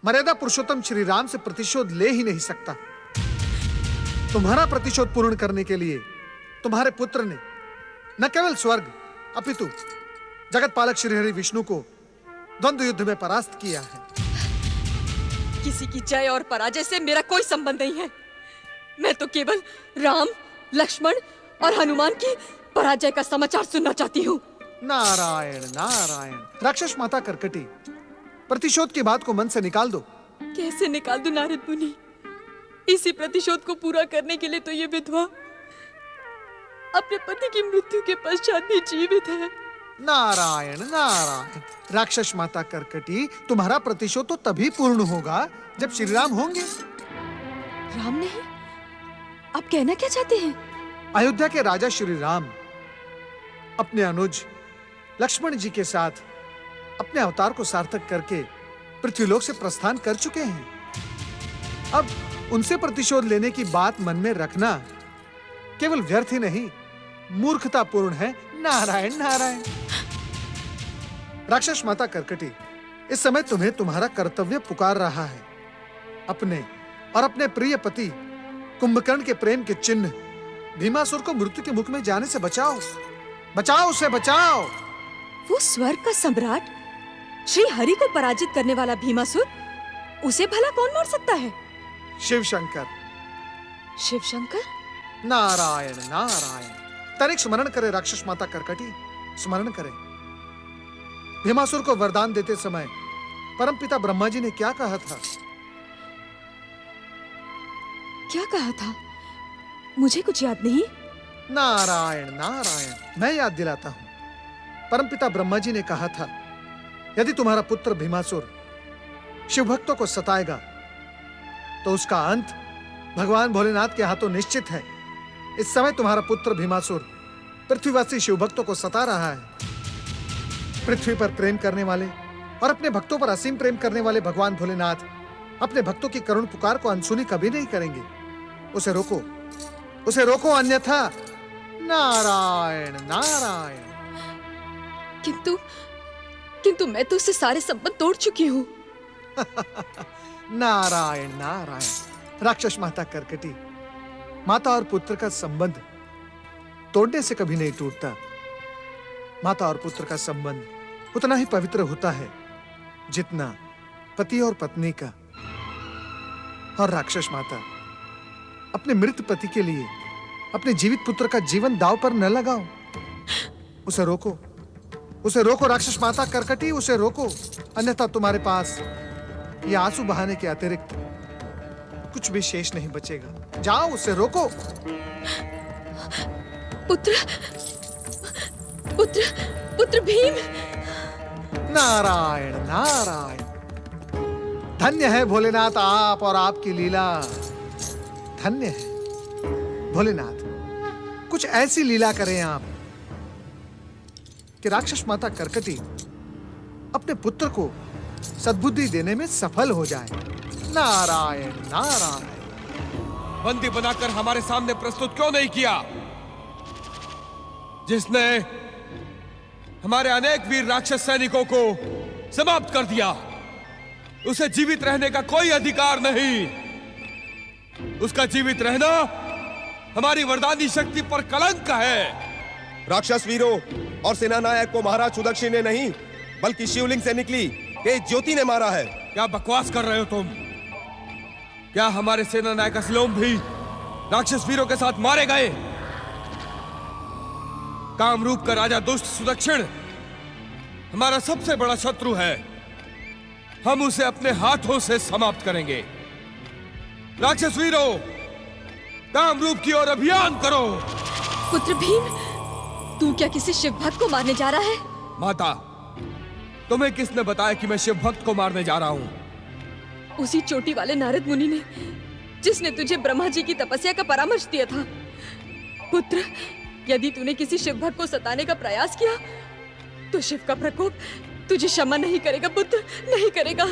मर्यादा पुरुषोत्तम श्री राम से प्रतिशोध ले ही नहीं सकता। तुम्हारा प्रतिशोध पूर्ण करने के लिए तुम्हारे पुत्र ने न केवल स्वर्ग अपितु जगत पालक श्री हरि विष्णु को द्वंद्व युद्ध में परास्त किया है। किसी की जय और पराजय से मेरा कोई संबंध नहीं है। मैं तो केवल राम, लक्ष्मण और हनुमान की पराजय का समाचार सुनना चाहती हूँ। नारायण नारायण, राक्षस माता कर्कटी, प्रतिशोध की बात को मन से निकाल दो। कैसे निकाल दूं नारद मुनि? इसी प्रतिशोध को पूरा करने के लिए तो ये विधवा अपने पति की मृत्यु के पश्चात भी जीवित है। नारायण नारायण, राक्षस माता कर्कटी, तुम्हारा प्रतिशोध तो तभी पूर्ण होगा जब श्री राम होंगे। राम नहीं? आप कहना क्या चाहते हैं? अयोध्या के राजा श्री राम अपने अनुज लक्ष्मण जी के साथ अपने अवतार को सार्थक करके पृथ्वीलोक से प्रस्थान कर चुके हैं। अब उनसे प्रतिशोध लेने की बात मन में रखना केवल व्यर्थ ही नहीं, मूर्खतापूर्ण है। नारायण नारायण, राक्षस माता कर्कटी, इस समय तुम्हें तुम्हारा कर्तव्य पुकार रहा है। अपने और अपने प्रिय पति कुंभकर्ण के प्रेम के चिन्ह भीमासुर को मृत्यु के मुख में जाने से बचाओ, बचाओ उसे, बचाओ। वो स्वर्ग का सम्राट श्री हरि को पराजित करने वाला भीमासुर, उसे भला कौन मार सकता है? शिव शंकर। शिव शंकर? नारायण नारायण, तनिक स्मरण करे राक्षस माता कर्कटी, स्मरण करे। भीमासुर को वरदान देते समय परमपिता ब्रह्मा जी ने क्या कहा था? क्या कहा था? मुझे कुछ याद नहीं। नारायण नारायण, मैं याद दिलाता हूं। परमपिता ब्रह्मा जी ने कहा था, यदि तुम्हारा पुत्र भीमासुर शिव भक्तों को सताएगा तो उसका अंत भगवान भोलेनाथ के हाथों निश्चित है। इस समय तुम्हारा पुत्र भीमासुर पृथ्वीवासी शिव भक्तों को सता रहा है। पृथ्वी पर प्रेम करने वाले और अपने भक्तों पर असीम प्रेम करने वाले भगवान भोलेनाथ अपने भक्तों की करुण पुकार को अनसुनी कभी नहीं करेंगे। उसे रोको, उसे रोको, अन्यथा। नारायण नारायण। किंतु मैं तो उससे सारे संबंध तोड़ चुकी हूँ। नारायण नारायण, राक्षस माता कर्कटी, माता और पुत्र का संबंध तोड़ने से कभी नहीं टूटता। माता और पुत्र का संबंध उतना ही पवित्र होता है जितना पति और पत्नी का। और राक्षस माता, अपने मृत पति के लिए अपने जीवित पुत्र का जीवन दांव पर न लगाओ। उसे रोको, उसे रोको राक्षस माता कर्कटी, उसे रोको, अन्यथा तुम्हारे पास ये आंसू बहाने के अतिरिक्त कुछ भी शेष नहीं बचेगा। जाओ, उसे रोको। पुत्र पुत्र पुत्र भीम। नारायण नारायण, धन्य है भोलेनाथ आप और आपकी लीला। धन्य है भोलेनाथ, कुछ ऐसी लीला करें आप कि राक्षस माता कर्कटी अपने पुत्र को सद्बुद्धि देने में सफल हो जाए। नारायण नारायण। बंदी बनाकर हमारे सामने प्रस्तुत क्यों नहीं किया, जिसने हमारे अनेक वीर राक्षस सैनिकों को समाप्त कर दिया? उसे जीवित रहने का कोई अधिकार नहीं। उसका जीवित रहना हमारी वरदानी शक्ति पर कलंक है। राक्षस वीरों और सेना नायक को महाराज सुदक्षिण ने नहीं बल्कि शिवलिंग से निकली तेज ज्योति ने मारा है। क्या बकवास कर रहे हो तुम? क्या हमारे सेना नायक असलोम भी राक्षस वीरों के साथ मारे गए? कामरूप का राजा दुष्ट सुदक्षिण हमारा सबसे बड़ा शत्रु है। हम उसे अपने हाथों से समाप्त करेंगे। राक्षस वीरों, कामरूप की ओर अभियान करो। पुत्र भीम, तू क्या किसी शिव भक्त को मारने जा रहा है? माता, तुम्हें किसने बताया कि मैं शिव भक्त को मारने जा रहा हूं? उसी चोटी वाले नारद मुनि ने, जिसने तुझे ब्रह्मा जी की तपस्या का परामर्श दिया था। पुत्र, यदि तूने किसी शिव भक्त को सताने का प्रयास किया तो शिव का प्रकोप तुझे क्षमा नहीं करेगा पुत्र, नहीं करेगा।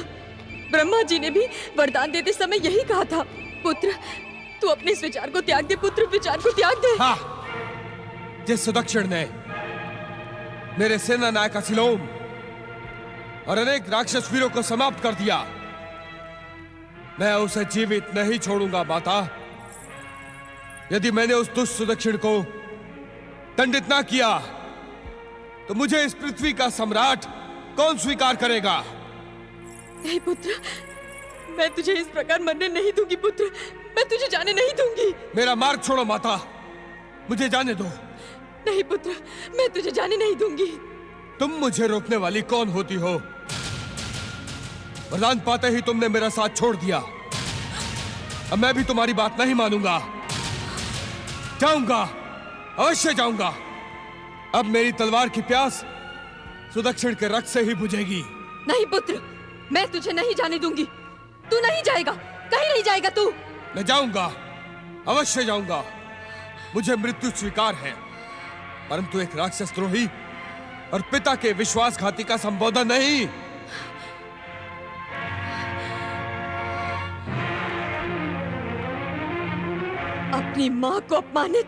ब्रह्मा जी ने भी वरदान देते समय यही कहा था। पुत्र, तू अपने इस विचार को त्याग दे पुत्र, विचार को त्याग दे। हाँ, जिस सुदक्षिण ने मेरे सेना नायक असिलोम और अनेक राक्षस वीरों को समाप्त कर दिया, मैं उसे जीवित नहीं छोड़ूंगा माता। यदि मैंने उस दुष्ट सुदक्षिण को दंडित ना किया तो मुझे इस पृथ्वी का सम्राट कौन स्वीकार करेगा? नहीं पुत्र, मैं तुझे इस प्रकार मरने नहीं दूंगी पुत्र, मैं तुझे जाने नहीं दूंगी। मेरा मार्ग छोड़ो माता, मुझे जाने दो। नहीं पुत्र, मैं तुझे जाने नहीं दूंगी। तुम मुझे रोकने वाली कौन होती हो? वरदान पाते ही तुमने मेरा साथ छोड़ दिया। अब मैं भी तुम्हारी बात नहीं मानूंगा। जाऊंगा, अवश्य जाऊंगा। अब मेरी तलवार की प्यास सुदक्षिण के रक्त से ही बुझेगी। नहीं पुत्र, मैं तुझे नहीं जाने दूंगी। तू नहीं जाएगा, कहीं नहीं जाएगा तू। मैं जाऊंगा, अवश्य जाऊंगा। मुझे मृत्यु स्वीकार है, परंतु एक राक्षस द्रोही और पिता के विश्वासघाती का संबोधन नहीं। अपनी मां को अपमानित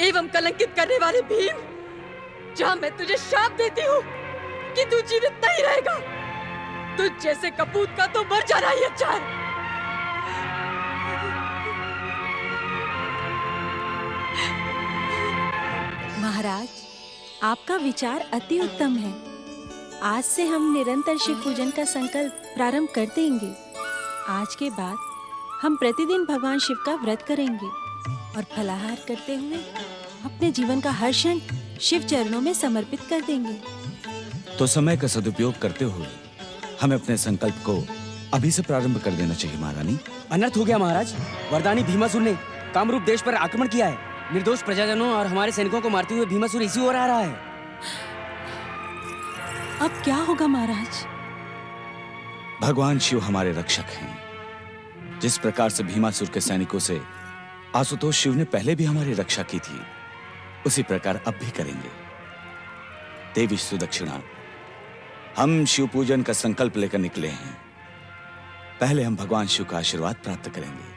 एवं कलंकित करने वाले भीम, जहां मैं तुझे शाप देती हूँ कि तू जीवित नहीं रहेगा, तुझ जैसे कपूत का तो मर जाना ही अच्छा है। महाराज, आपका विचार अति उत्तम है। आज से हम निरंतर शिव पूजन का संकल्प प्रारंभ कर देंगे। आज के बाद हम प्रतिदिन भगवान शिव का व्रत करेंगे और फलाहार करते हुए अपने जीवन का हर क्षण शिव चरणों में समर्पित कर देंगे। तो समय का सदुपयोग करते हुए हमें अपने संकल्प को अभी से प्रारंभ कर देना चाहिए महारानी। अनर्थ हो गया महाराज। वरदानी भीमासुर ने कामरूप देश पर आक्रमण किया है। निर्दोष प्रजाजनों और हमारे सैनिकों को मारते हुए भीमासुर इसी ओर आ रहा है। अब क्या होगा महाराज? भगवान शिव हमारे रक्षक हैं। जिस प्रकार से भीमासुर के सैनिकों से आशुतोष शिव ने पहले भी हमारी रक्षा की थी, उसी प्रकार अब भी करेंगे। देवी सुदक्षिणा, हम शिव पूजन का संकल्प लेकर निकले हैं। पहले हम भगवान शिव का आशीर्वाद प्राप्त करेंगे,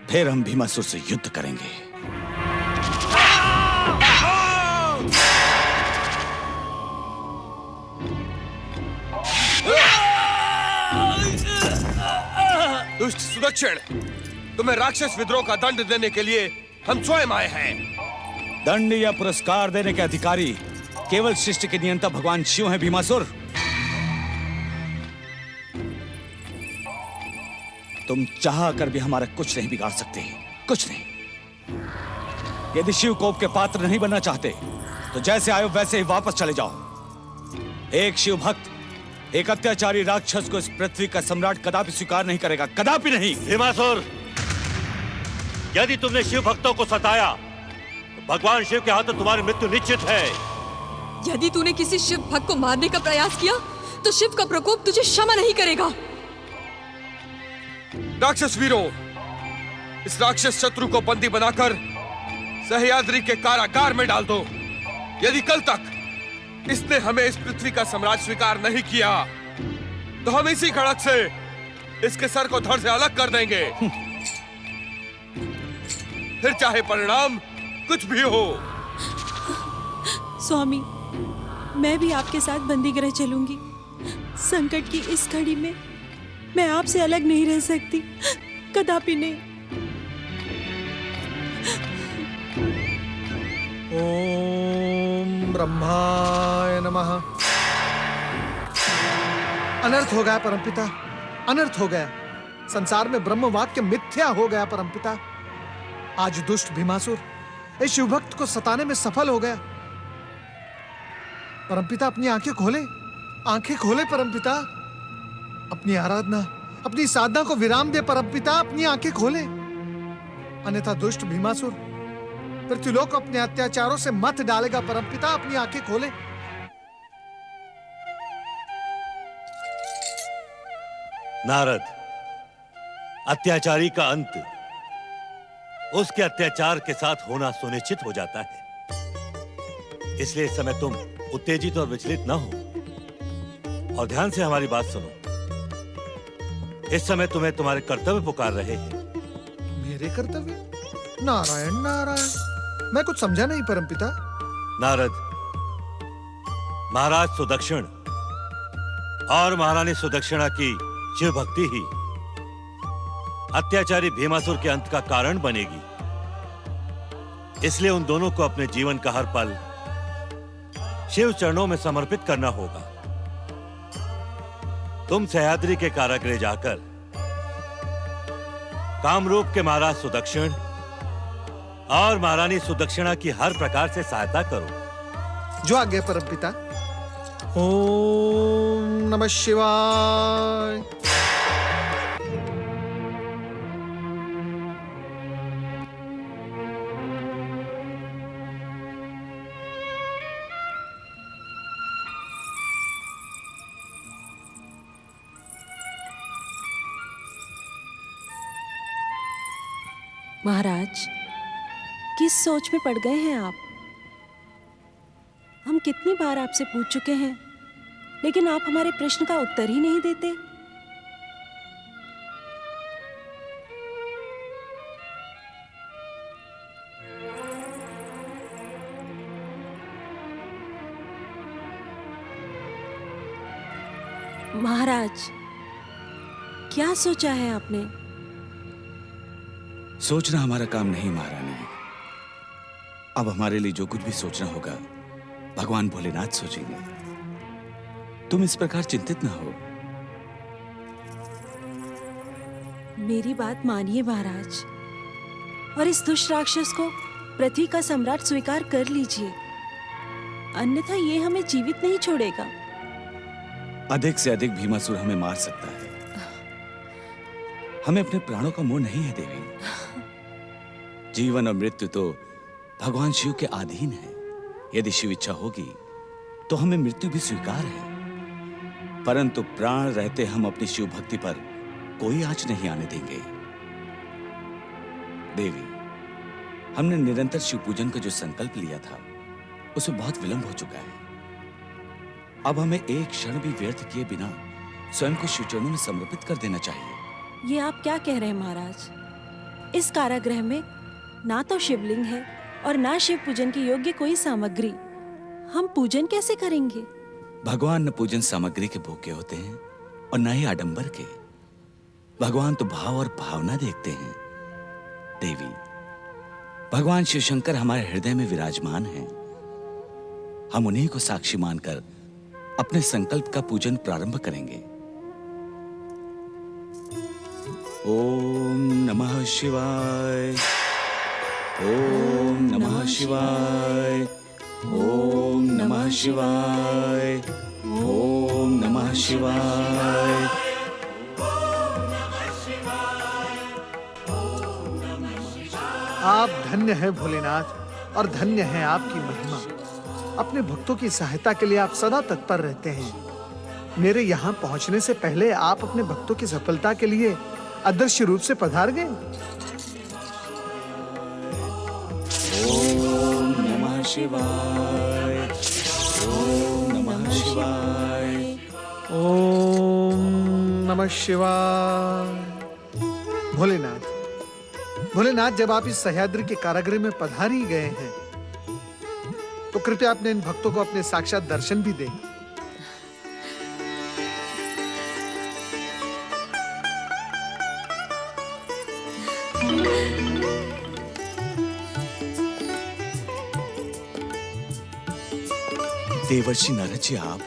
फिर हम भीमासुर से युद्ध करेंगे। दुष्ट सुदक्षिण, तुम्हें राक्षस विद्रोह का दंड देने के लिए हम स्वयं आए हैं। दंड या पुरस्कार देने के अधिकारी केवल सृष्टि के नियंता भगवान शिव हैं भीमासुर। तुम चाह कर भी हमारा कुछ नहीं बिगाड़ सकते, कुछ नहीं। यदि शिव कोप के पात्र नहीं बनना चाहते तो जैसे आए वैसे ही वापस चले जाओ। एक शिव भक्त एक अत्याचारी राक्षस को इस पृथ्वी का सम्राट कदापि स्वीकार नहीं करेगा, कदापि नहीं। भीमासुर, यदि तुमने शिव भक्तों को सताया तो भगवान शिव के हाथों तुम्हारी मृत्यु निश्चित है। यदि तूने किसी शिव भक्त को मारने का प्रयास किया तो शिव का प्रकोप तुझे क्षमा नहीं करेगा। राक्षस वीरों, इस राक्षस शत्रु को बंदी बनाकर सह्याद्री के कारागार में डाल दो। यदि कल तक इसने हमें इस पृथ्वी का सम्राट स्वीकार नहीं किया तो हम इसी खड़क से इसके सर को धड़ से अलग कर देंगे। फिर चाहे परिणाम कुछ भी हो। स्वामी, मैं भी आपके साथ बंदीगृह चलूंगी। संकट की इस घड़ी में मैं आपसे अलग नहीं रह सकती, कदापि नहीं। ओम ब्रह्माय नमः। अनर्थ हो गया परमपिता, अनर्थ हो गया। संसार में ब्रह्म वाक्य मिथ्या हो गया परमपिता। आज दुष्ट भीमासुर इस शिवभक्त को सताने में सफल हो गया। परमपिता अपनी आंखें खोले परमपिता। अपनी आराधना, अपनी साधना को विराम दे परमपिता, अपनी आंखें खोले। अन्यथा दुष्ट भीमासुर पृथ्वीलोक को अपने अत्याचारों से मत डालेगा परमपिता, अपनी आंखें खोले। नारद, अत्याचारी का अंत उसके अत्याचार के साथ होना सुनिश्चित हो जाता है। इसलिए इस समय तुम उत्तेजित और विचलित न हो और ध्यान से हमारी बात सुनो। इस समय तुम्हें तुम्हारे कर्तव्य पुकार रहे हैं। मेरे कर्तव्य? नारायण नारायण, मैं कुछ समझा नहीं परमपिता। नारद, महाराज सुदक्षिण और महारानी सुदक्षिणा की शिव भक्ति ही अत्याचारी भीमासुर के अंत का कारण बनेगी। इसलिए उन दोनों को अपने जीवन का हर पल शिव चरणों में समर्पित करना होगा। तुम सह्याद्री के कारागृह जाकर कामरूप के महाराज सुदक्षिण और महारानी सुदक्षिणा की हर प्रकार से सहायता करो। जो आज्ञा परमपिता। ओम नमः शिवाय। महाराज, किस सोच में पड़ गए हैं आप? हम कितनी बार आपसे पूछ चुके हैं, लेकिन आप हमारे प्रश्न का उत्तर ही नहीं देते। महाराज, क्या सोचा है आपने? सोचना हमारा काम नहीं महारानी। अब हमारे लिए जो कुछ भी सोचना होगा भगवान भोलेनाथ सोचेंगे। तुम इस प्रकार चिंतित ना हो। मेरी बात मानिए महाराज, और इस दुष्ट राक्षस को पृथ्वी का सम्राट स्वीकार कर लीजिए, अन्यथा ये हमें जीवित नहीं छोड़ेगा। अधिक से अधिक भीमासुर हमें मार सकता है। हमें अपने प्राणों का मोह नहीं है देवी। जीवन और मृत्यु तो भगवान शिव के अधीन है। यदि शिव इच्छा होगी तो हमें मृत्यु भी स्वीकार है, परंतु प्राण रहते हम अपनी शिव भक्ति पर कोई आंच नहीं आने देंगे। देवी, हमने निरंतर शिव पूजन का जो संकल्प लिया था उसमें बहुत विलंब हो चुका है। अब हमें एक क्षण भी व्यर्थ किए बिना स्वयं को शिव चरणों में समर्पित कर देना चाहिए। ये आप क्या कह रहे हैं महाराज? इस कारागृह में ना तो शिवलिंग है और ना शिव पूजन के योग्य कोई सामग्री। हम पूजन कैसे करेंगे? भगवान न पूजन सामग्री के भूखे होते हैं और न ही आडंबर के। भगवान तो भाव और भावना देखते हैं। देवी, भगवान शिव शंकर हमारे हृदय में विराजमान हैं। हम उन्हीं को साक्षी मानकर अपने संकल्प का पूजन प्रारंभ करेंगे। ओम नमः शिवाय, ओम नमः शिवाय, ओम नमः शिवाय, ओम नमः शिवाय। आप धन्य है भोलेनाथ और धन्य है आपकी महिमा। अपने भक्तों की सहायता के लिए आप सदा तत्पर रहते हैं। मेरे यहाँ पहुँचने से पहले आप अपने भक्तों की सफलता के लिए अदृश्य रूप से पधार गए। ओम नमः शिवाय, ओम नमः शिवाय, ओम नमः शिवाय। भोलेनाथ, भोलेनाथ, जब आप इस सह्याद्री के कारागृह में पधार ही गए हैं तो कृपया अपने इन भक्तों को अपने साक्षात दर्शन भी दें। देवर्षि नारद जी, आप,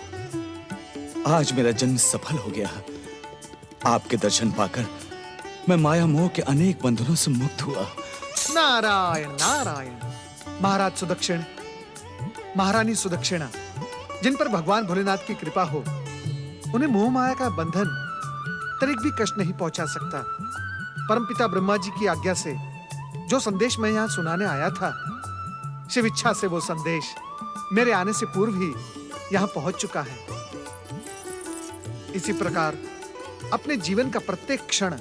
आज मेरा जन्म सफल हो गया। आपके दर्शन पाकर मैं माया मोह के अनेक बंधनों से मुक्त हुआ। नारायण नारायण। महाराज सुदक्षिण, महारानी सुदक्षिणा, जिन पर भगवान भोलेनाथ की कृपा हो, उन्हें मोह माया का बंधन तनिक भी कष्ट नहीं पहुंचा सकता। परमपिता ब्रह्मा जी की आज्ञा से जो संदेश मैं यहाँ सुनाने आया था, शिव इच्छा से वो संदेश मेरे आने से पूर्व ही यहाँ पहुंच चुका है। इसी प्रकार अपने जीवन का प्रत्येक क्षण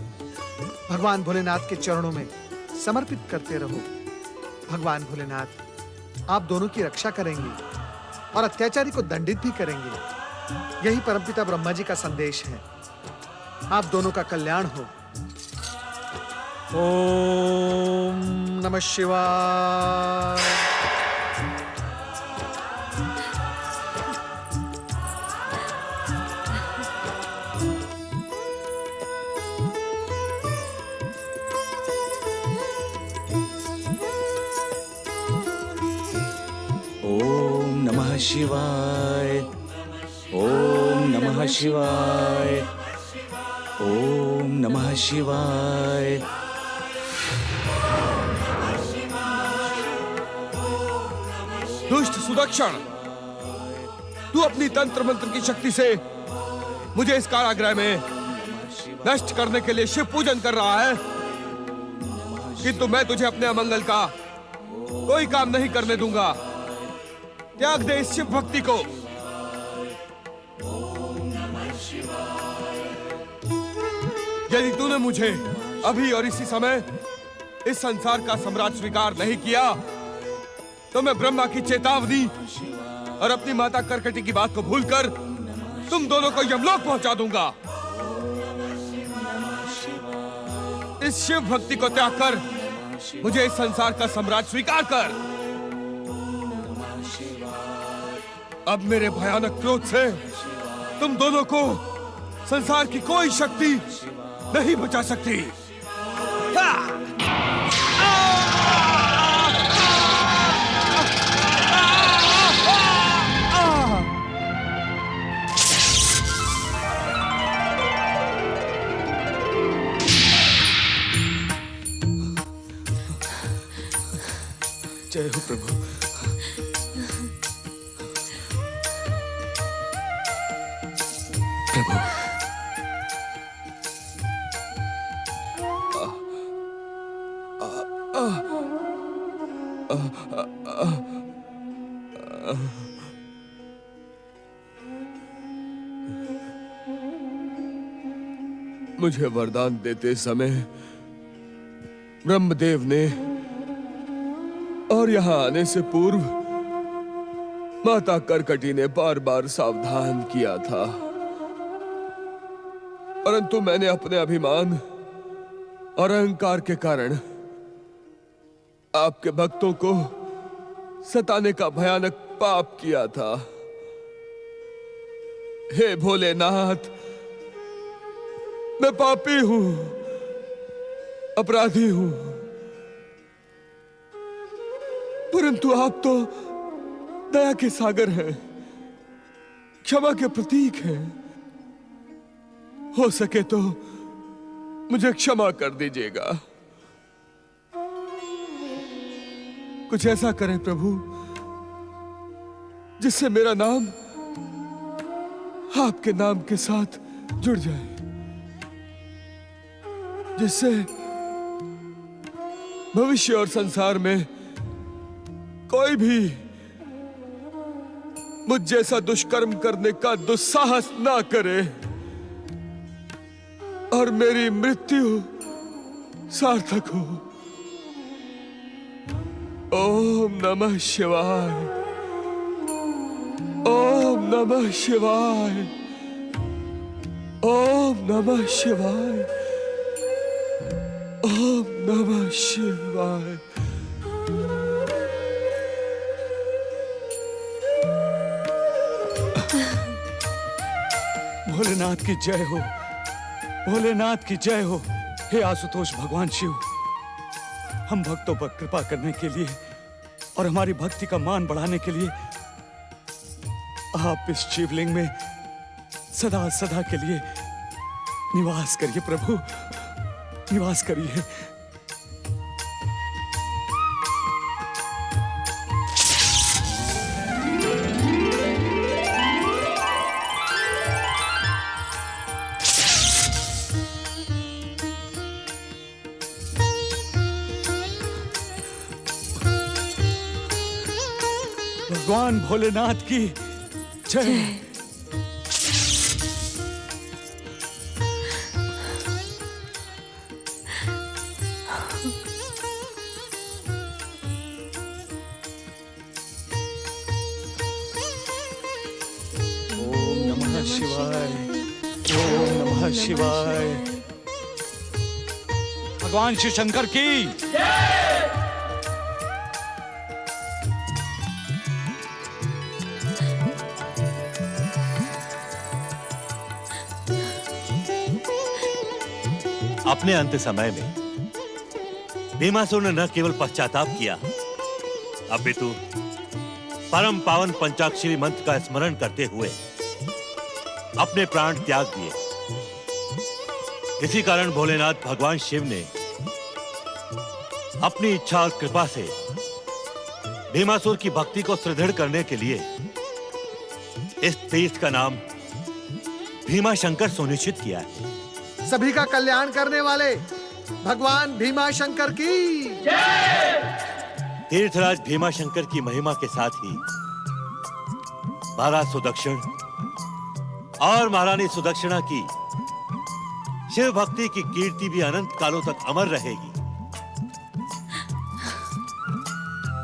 भगवान भोलेनाथ के चरणों में समर्पित करते रहो। भगवान भोलेनाथ आप दोनों की रक्षा करेंगे और अत्याचारी को दंडित भी करेंगे। यही परमपिता ब्रह्मा जी का संदेश है। आप दोनों का कल्याण हो। ओम नमः शिवाय। ओम नमः शिवाय। ओम नमः शिवाय। ओम नमः शिवाय। दुष्ट सुदक्षिण, तू अपनी तंत्र मंत्र की शक्ति से मुझे इस कारागृह में नष्ट करने के लिए शिव पूजन कर रहा है, किंतु मैं तुझे अपने अमंगल का कोई काम नहीं करने दूंगा। त्याग दे इस शिव भक्ति को। यदि तूने मुझे अभी और इसी समय इस संसार का सम्राट स्वीकार नहीं किया, तो मैं ब्रह्मा की चेतावनी और अपनी माता करकटी की बात को भूलकर तुम दोनों को यमलोक पहुंचा दूंगा। इस शिव भक्ति को त्याग कर मुझे इस संसार का सम्राट स्वीकार कर। अब मेरे भयानक क्रोध से तुम दोनों को संसार की कोई शक्ति नहीं बचा सकती। जय हो प्रभु। प्रभु, मुझे वरदान देते समय ब्रह्मदेव ने और यहां आने से पूर्व माता करकटी ने बार बार सावधान किया था, परंतु मैंने अपने अभिमान और अहंकार के कारण आपके भक्तों को सताने का भयानक पाप किया था। हे भोलेनाथ, मैं पापी हूं, अपराधी हूं, परंतु आप तो दया के सागर हैं, क्षमा के प्रतीक हैं। हो सके तो मुझे क्षमा कर दीजिएगा। कुछ ऐसा करें प्रभु जिससे मेरा नाम आपके नाम के साथ जुड़ जाए, जिससे भविष्य और संसार में कोई भी मुझ जैसा दुष्कर्म करने का दुस्साहस ना करे और मेरी मृत्यु सार्थक हो। ओम नमः शिवाय। ओम नमः शिवाय। ओम नमः शिवाय। ओम नमः शिवाय। भोलेनाथ की जय हो। भोलेनाथ की जय हो। हे आशुतोष भगवान शिव, हम भक्तों पर कृपा करने के लिए और हमारी भक्ति का मान बढ़ाने के लिए आप इस शिवलिंग में सदा सदा के लिए निवास करिए प्रभु। निवास करिए। भगवान भोलेनाथ की जय। ओम नमः शिवाय, ओम नमः शिवाय। भगवान शिव शंकर की अपने अंत समय में भीमासुर ने न केवल पश्चाताप किया, अपितु परम पावन पंचाक्षरी मंत्र का स्मरण करते हुए अपने प्राण त्याग दिए। इसी कारण भोलेनाथ भगवान शिव ने अपनी इच्छा और कृपा से भीमासुर की भक्ति को सुदृढ़ करने के लिए इस तीर्थ का नाम भीमा शंकर सुनिश्चित किया है। सभी का कल्याण करने वाले भगवान भीमा शंकर की तीर्थराज भीमा शंकर की महिमा के साथ ही महाराज सुदक्षिण और महारानी सुदक्षिणा की शिव भक्ति की कीर्ति भी अनंत कालों तक अमर रहेगी।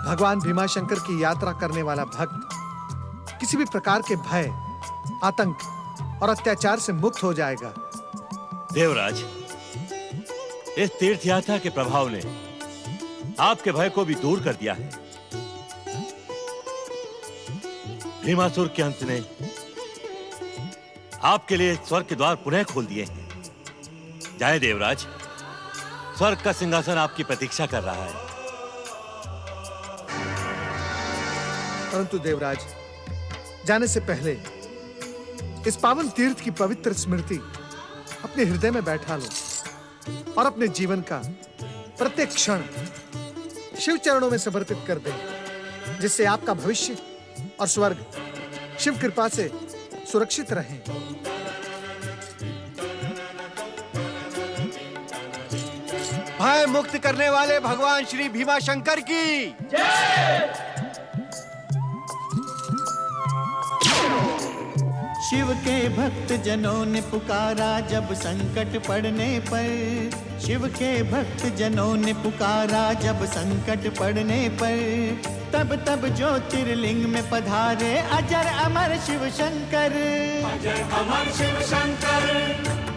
भगवान भीमा शंकर की यात्रा करने वाला भक्त किसी भी प्रकार के भय, आतंक और अत्याचार से मुक्त हो जाएगा। देवराज, इस तीर्थ यात्रा के प्रभाव ने आपके भय को भी दूर कर दिया है। भीमासुर के अंत ने आपके लिए स्वर्ग के द्वार पुनः खोल दिए हैं। जाए देवराज, स्वर्ग का सिंहासन आपकी प्रतीक्षा कर रहा है। परंतु देवराज, जाने से पहले इस पावन तीर्थ की पवित्र स्मृति अपने हृदय में बैठा लो और अपने जीवन का प्रत्येक क्षण शिव चरणों में समर्पित कर दें, जिससे आपका भविष्य और स्वर्ग शिव कृपा से सुरक्षित रहें। भय मुक्त करने वाले भगवान श्री भीमा शंकर की शिव के भक्त जनों ने पुकारा जब संकट पड़ने पर, शिव के भक्त जनों ने पुकारा जब संकट पड़ने पर, तब तब ज्योतिर्लिंग में पधारे अजर अमर शिव शंकर। अजर अमर शिव शंकर,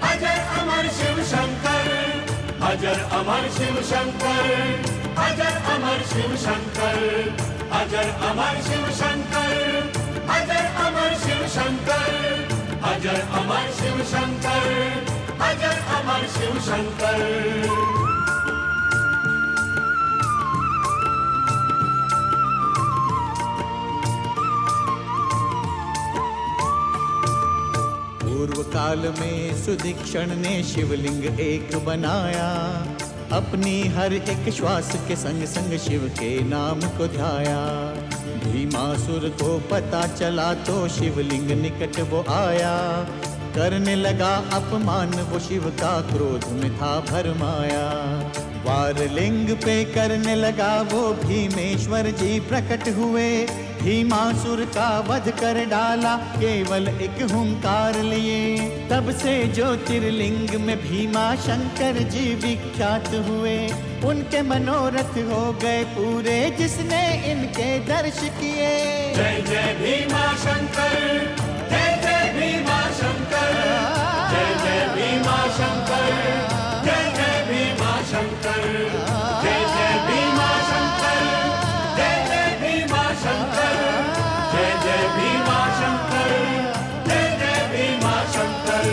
अजर अमर शिव शंकर, अजर अमर शिव शंकर, अजर अमर शिव शंकर, अजर अमर शिव शंकर, अजर अमर शिव शंकर, अजर अमर शिव शंकर, अजर अमर शिव शंकर। पूर्व काल में सुदीक्षण ने शिवलिंग एक बनाया, अपनी हर एक श्वास के संग संग शिव के नाम को ध्याया। भीमासुर को पता चला तो शिवलिंग निकट वो आया, करने लगा अपमान वो शिव का, क्रोध में था भरमाया। वार लिंग पे करने लगा वो भीमेश्वर जी प्रकट हुए, भीमासुर का वध कर डाला केवल एक हुंकार लिए। तब से ज्योतिर्लिंग में भीमा शंकर जी विख्यात हुए, उनके मनोरथ हो गए पूरे जिसने इनके दर्श किए। जय जय भीमा शंकर, जय जय भीमा शंकर, जय जय भीमा शंकर, जय जय भीमा शंकर, जय जय भीमा शंकर, जय जय भीमा शंकर, जय जय भीमा शंकर, जय जय भीमा शंकर।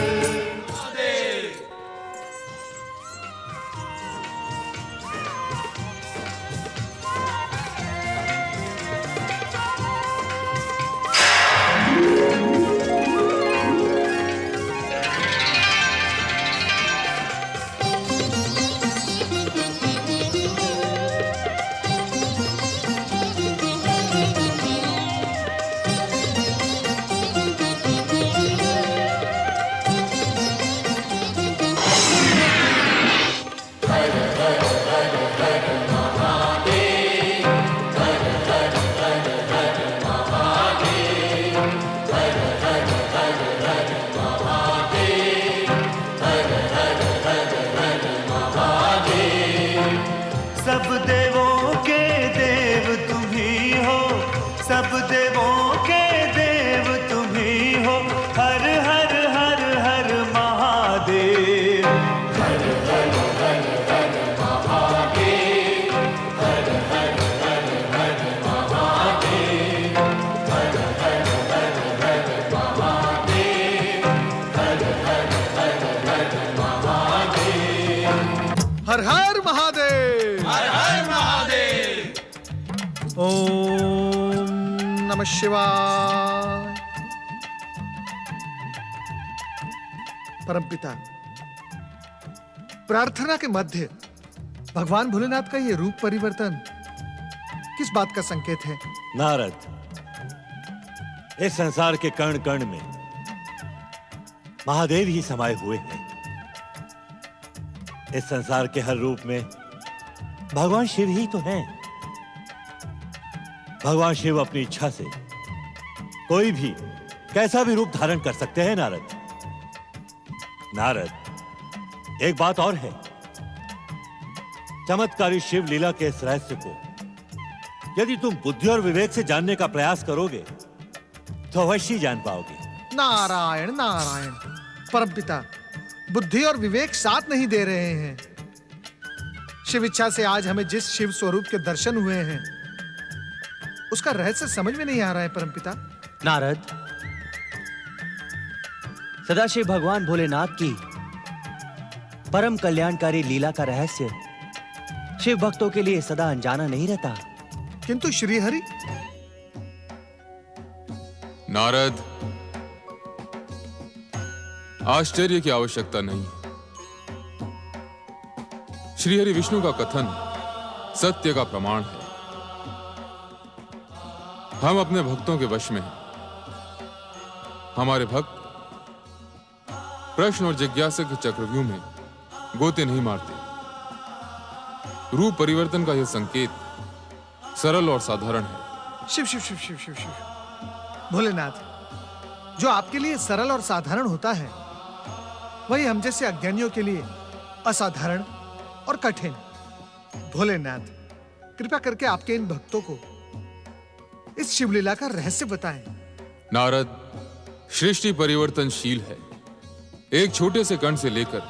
हर हर महादेव। हर हर महादेव। ओम नमः शिवाय। परमपिता, प्रार्थना के मध्य भगवान भोलेनाथ का ये रूप परिवर्तन किस बात का संकेत है? नारद, इस संसार के कण कण में महादेव ही समाये हुए हैं। इस संसार के हर रूप में भगवान शिव ही तो हैं। भगवान शिव अपनी इच्छा से कोई भी कैसा भी रूप धारण कर सकते हैं। नारद, नारद, एक बात और है। चमत्कारी शिव लीला के इस रहस्य को यदि तुम बुद्धि और विवेक से जानने का प्रयास करोगे तो अवश्य ही जान पाओगे। नारायण नारायण। परमपिता, बुद्धि और विवेक साथ नहीं दे रहे हैं। शिव इच्छा से आज हमें जिस शिव स्वरूप के दर्शन हुए हैं उसका रहस्य समझ में नहीं आ रहा है परमपिता। नारद, सदाशिव भगवान भोलेनाथ की परम कल्याणकारी लीला का रहस्य शिव भक्तों के लिए सदा अनजाना नहीं रहता। किंतु श्रीहरि। नारद, आश्चर्य की आवश्यकता नहीं। श्रीहरि विष्णु का कथन सत्य का प्रमाण है। हम अपने भक्तों के वश में हैं। हमारे भक्त प्रश्न और जिज्ञासा के चक्रव्यूह में गोते नहीं मारते। रूप परिवर्तन का यह संकेत सरल और साधारण है। शिव शिव शिव शिव शिव शिव। भोलेनाथ, जो आपके लिए सरल और साधारण होता है वही हम जैसे अज्ञानियों के लिए असाधारण और कठिन। भोलेनाथ, कृपा करके आपके इन भक्तों को इस शिवलीला का रहस्य बताएं। नारद, सृष्टि परिवर्तनशील है। एक छोटे से कण से लेकर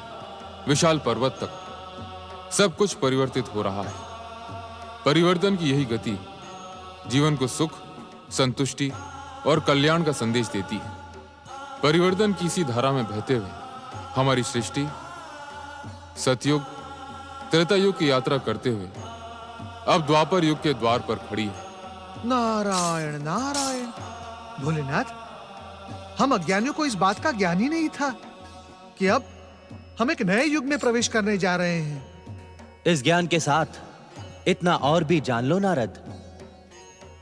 विशाल पर्वत तक सब कुछ परिवर्तित हो रहा है। परिवर्तन की यही गति जीवन को सुख, संतुष्टि और कल्याण का संदेश देती है। परिवर्तन की इसी धारा में बहते हुए हमारी सृष्टि सतयुग, त्रेता युग की यात्रा करते हुए अब द्वापर युग के द्वार पर खड़ी है। नारायण नारायण। भोलेनाथ, हम अज्ञानियों को इस बात का ज्ञान ही नहीं था कि अब हम एक नए युग में प्रवेश करने जा रहे हैं। इस ज्ञान के साथ इतना और भी जान लो नारद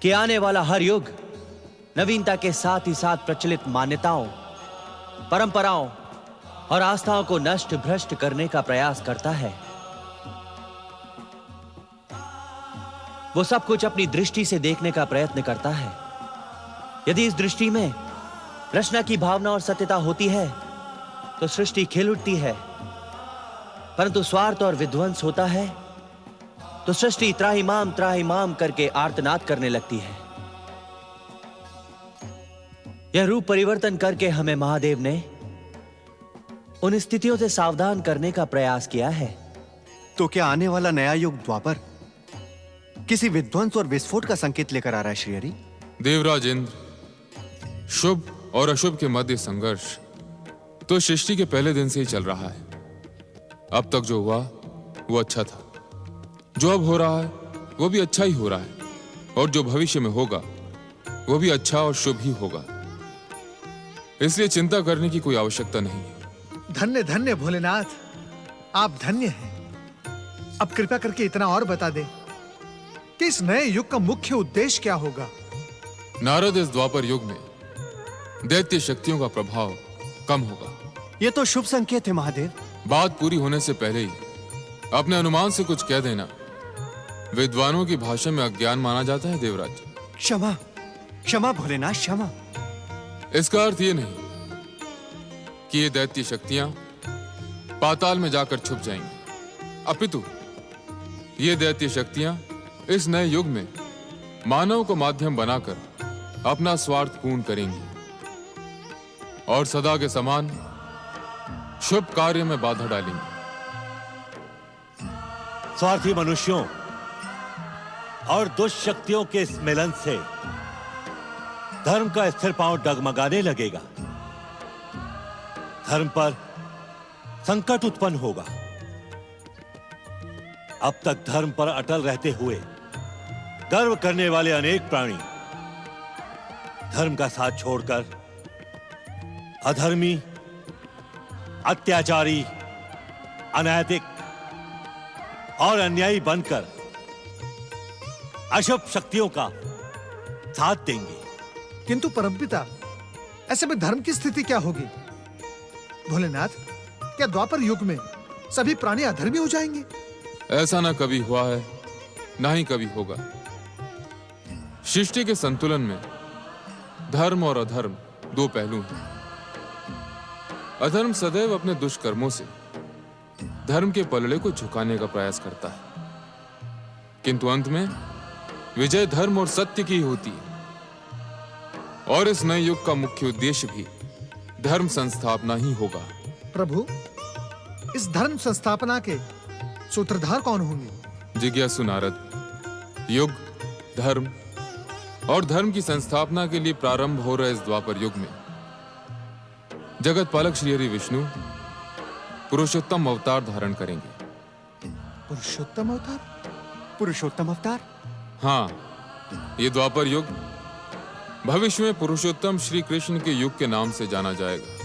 कि आने वाला हर युग नवीनता के साथ ही साथ प्रचलित मान्यताओं, परंपराओं और आस्थाओं को नष्ट भ्रष्ट करने का प्रयास करता है। वो सब कुछ अपनी दृष्टि से देखने का प्रयत्न करता है। यदि इस दृष्टि में रचना की भावना और सत्यता होती है तो सृष्टि खिल उठती है, परंतु स्वार्थ और विध्वंस होता है तो सृष्टि त्राहिमाम करके आर्तनाद करने लगती है। यह रूप परिवर्तन करके हमें महादेव ने उन स्थितियों से सावधान करने का प्रयास किया है। तो क्या आने वाला नया युग द्वापर किसी विध्वंस और विस्फोट का संकेत लेकर आ रहा है श्रीहरि? देवराज इंद्र, शुभ और अशुभ के मध्य संघर्ष तो सृष्टि के पहले दिन से ही चल रहा है। अब तक जो हुआ वो अच्छा था, जो अब हो रहा है वो भी अच्छा ही हो रहा है, और जो भविष्य में होगा वो भी अच्छा और शुभ ही होगा। इसलिए चिंता करने की कोई आवश्यकता नहीं है। धन्य धन्य भोलेनाथ, आप धन्य हैं। अब कृपा करके इतना और बता दें कि इस नए युग का मुख्य उद्देश्य क्या होगा? नारद, इस द्वापर युग में दैत्य शक्तियों का प्रभाव कम होगा। यह तो शुभ संकेत है महादेव। बात पूरी होने से पहले ही अपने अनुमान से कुछ कह देना विद्वानों की भाषा में अज्ञान माना जाता है। देवराज, क्षमा क्षमा भोलेनाथ, क्षमा। इसका अर्थ ये नहीं कि ये दैत्य शक्तियां पाताल में जाकर छुप जाएंगी, अपितु ये दैत्य शक्तियां इस नए युग में मानव को माध्यम बनाकर अपना स्वार्थ पूर्ण करेंगी और सदा के समान शुभ कार्य में बाधा डालेंगी। स्वार्थी मनुष्यों और दुष्ट शक्तियों के इस मिलन से धर्म का स्थिर पांव डगमगाने लगेगा। धर्म पर संकट उत्पन्न होगा। अब तक धर्म पर अटल रहते हुए गर्व करने वाले अनेक प्राणी धर्म का साथ छोड़कर अधर्मी, अत्याचारी, अनैतिक और अन्यायी बनकर अशुभ शक्तियों का साथ देंगे। किंतु परमपिता, ऐसे में धर्म की स्थिति क्या होगी? भोलेनाथ, क्या द्वापर युग में सभी प्राणी अधर्मी हो जाएंगे? ऐसा ना कभी हुआ है, ना ही कभी होगा। सृष्टि के संतुलन में धर्म और अधर्म दो पहलू हैं। अधर्म सदैव अपने दुष्कर्मों से धर्म के पलड़े को झुकाने का प्रयास करता है, किंतु अंत में विजय धर्म और सत्य की होती है। और इस नए युग का मुख्य उद्देश्य भी धर्म संस्थापना ही होगा। प्रभु, इस धर्म संस्थापना के सूत्रधार कौन होंगे? जिज्ञासु नारद, युग, धर्म और धर्म की संस्थापना के लिए प्रारंभ हो रहे इस द्वापर युग में जगत पालक श्री हरि विष्णु पुरुषोत्तम अवतार धारण करेंगे। पुरुषोत्तम अवतार? पुरुषोत्तम अवतार? हाँ, ये द्वापर युग भविष्य में पुरुषोत्तम श्री कृष्ण के युग के नाम से जाना जाएगा।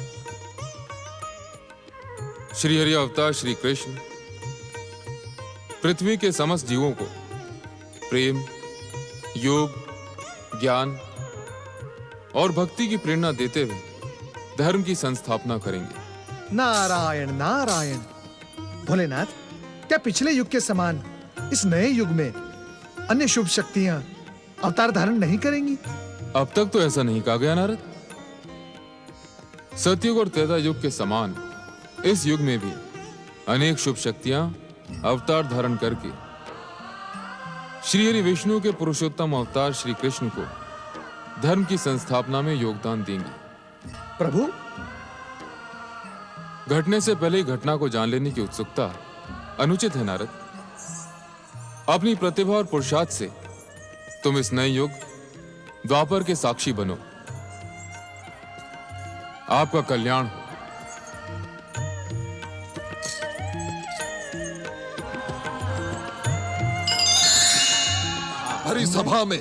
श्री हरि अवतार श्री कृष्ण पृथ्वी के समस्त जीवों को प्रेम, योग, ज्ञान और भक्ति की प्रेरणा देते हुए धर्म की संस्थापना करेंगे। नारायण नारायण। भोलेनाथ, क्या पिछले युग के समान इस नए युग में अन्य शुभ शक्तियां अवतार धारण नहीं करेंगी? अब तक तो ऐसा नहीं कहा गया नारद। सतयुग और त्रेता युग के समान इस युग में भी अनेक शुभ शक्तियां अवतार धारण करके श्री हरि विष्णु के पुरुषोत्तम अवतार श्री कृष्ण को धर्म की संस्थापना में योगदान देंगी। प्रभु, घटने से पहले ही घटना को जान लेने की उत्सुकता अनुचित है नारद। अपनी प्रतिभा और पुरुषार्थ से तुम इस नए युग द्वापर के साक्षी बनो। आपका कल्याण हो। हरी सभा में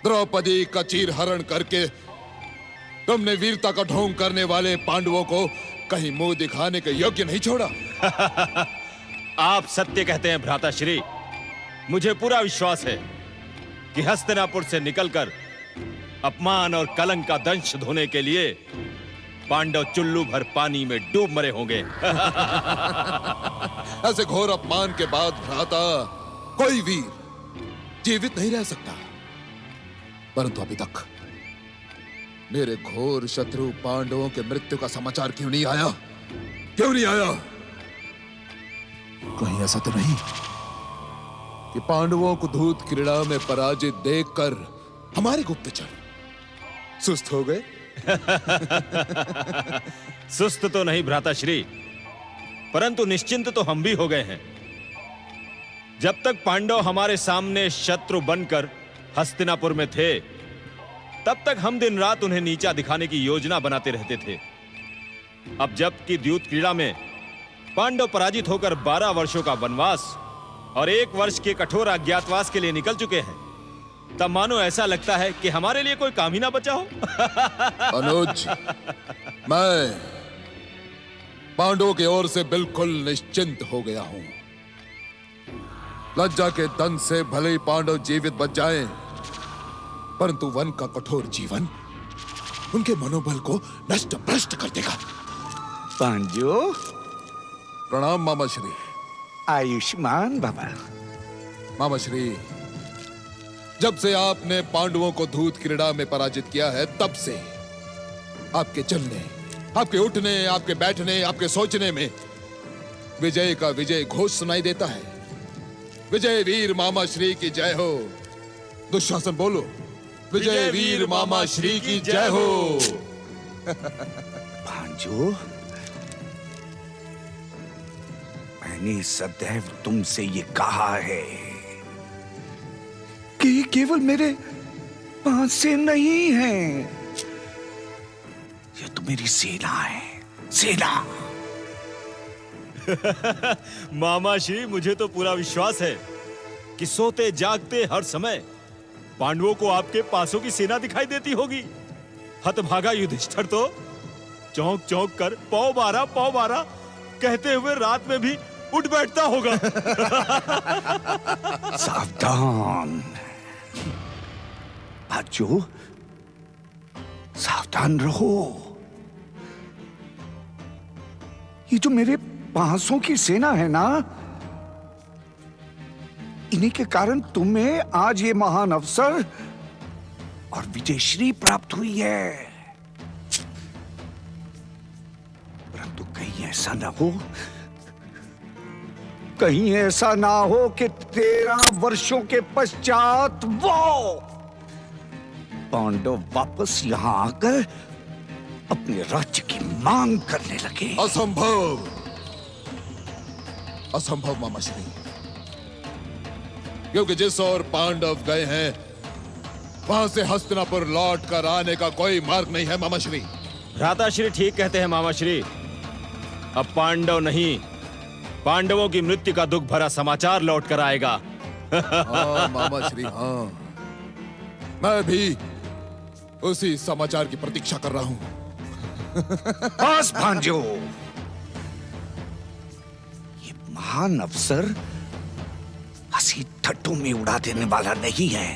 द्रौपदी का चीर हरण करके तुमने वीरता का ढोंग करने वाले पांडवों को कहीं मुंह दिखाने के योग्य नहीं छोड़ा। आप सत्य कहते हैं भ्राताश्री। मुझे पूरा विश्वास है कि हस्तिनापुर से निकलकर अपमान और कलंक का दंश धोने के लिए पांडव चुल्लू भर पानी में डूब मरे होंगे। ऐसे घोर अपमान के बाद भ्राता कोई वीर जीवित नहीं रह सकता। परंतु अभी तक मेरे घोर शत्रु पांडवों के मृत्यु का समाचार क्यों नहीं आया? क्यों नहीं आया? कहीं ऐसा तो नहीं कि पांडवों को धूत क्रीड़ा में पराजित देखकर हमारे गुप्तचर सुस्त हो गए? सुस्त तो नहीं भ्राताश्री, परंतु निश्चिंत तो हम भी हो गए हैं। जब तक पांडव हमारे सामने शत्रु बनकर हस्तिनापुर में थे, तब तक हम दिन रात उन्हें नीचा दिखाने की योजना बनाते रहते थे। अब जबकि द्यूत क्रीड़ा में पांडव पराजित होकर 12 वर्षों का वनवास और 1 वर्ष के कठोर अज्ञातवास के लिए निकल चुके हैं, तब मानो ऐसा लगता है कि हमारे लिए कोई काम ही ना बचा हो। अनुज, मैं पांडवों की ओर से बिल्कुल निश्चिंत हो गया हूं। लज्जा के दंड से भले ही पांडव जीवित बच जाएं, परंतु वन का कठोर जीवन उनके मनोबल को नष्ट भ्रष्ट कर देगा। पांडु, प्रणाम मामा श्री। आयुष्मान बाबा। मामा श्री, जब से आपने पांडवों को धूत क्रीड़ा में पराजित किया है, तब से आपके चलने, आपके उठने, आपके बैठने, आपके सोचने में विजय का विजय घोष सुनाई देता है। विजय वीर मामा श्री की जय हो। दुशासन बोलो, विजय वीर मामा श्री की जय हो। भांजो, मैंने सदैव तुमसे ये कहा है कि केवल मेरे पास से नहीं है, ये तो मेरी सेना है, सेना। मामा श्री, मुझे तो पूरा विश्वास है कि सोते जागते हर समय पांडवों को आपके पासों की सेना दिखाई देती होगी। हतभागा युधिष्ठिर तो चौंक चौंक कर पौ बारा कहते हुए रात में भी उठ बैठता होगा। सावधान बाजू, सावधान रहो। ये जो मेरे पासों की सेना है ना, इन्हीं के कारण तुम्हें आज ये महान अवसर और विजयश्री प्राप्त हुई है। परंतु कहीं ऐसा ना हो, कहीं ऐसा ना हो कि 13 वर्षों के पश्चात वो पांडव वापस यहां आकर अपने राज्य की मांग करने लगे। असंभव, असंभव मामाश्री, क्योंकि जिस ओर पांडव गए हैं वहां से हस्तिनापुर लौट कर आने का कोई मार्ग नहीं है मामाश्री। भ्राताश्री ठीक कहते हैं मामाश्री। अब पांडव नहीं, पांडवों की मृत्यु का दुख भरा समाचार लौट कर आएगा। हाँ मामाश्री, हाँ, मैं भी उसी समाचार की प्रतीक्षा कर रहा हूं। बस भांजो, ये महान अवसर हंसी ठट्टू में उड़ा देने वाला नहीं है।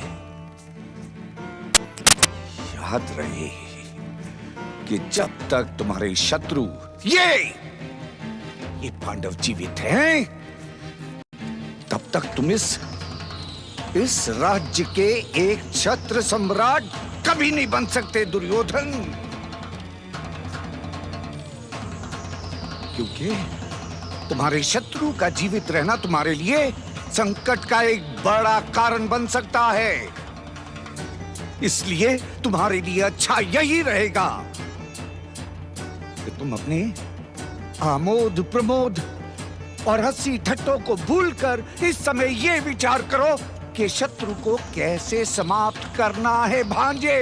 याद रहे कि जब तक तुम्हारे शत्रु ये पांडव जीवित हैं, तब तक तुम इस राज्य के एक छत्र सम्राट कभी नहीं बन सकते दुर्योधन। क्योंकि तुम्हारे शत्रु का जीवित रहना तुम्हारे लिए संकट का एक बड़ा कारण बन सकता है। इसलिए तुम्हारे लिए अच्छा यही रहेगा कि तुम अपने आमोद प्रमोद और हंसी ठट्टों को भूलकर इस समय ये विचार करो कि शत्रु को कैसे समाप्त करना है भांजे।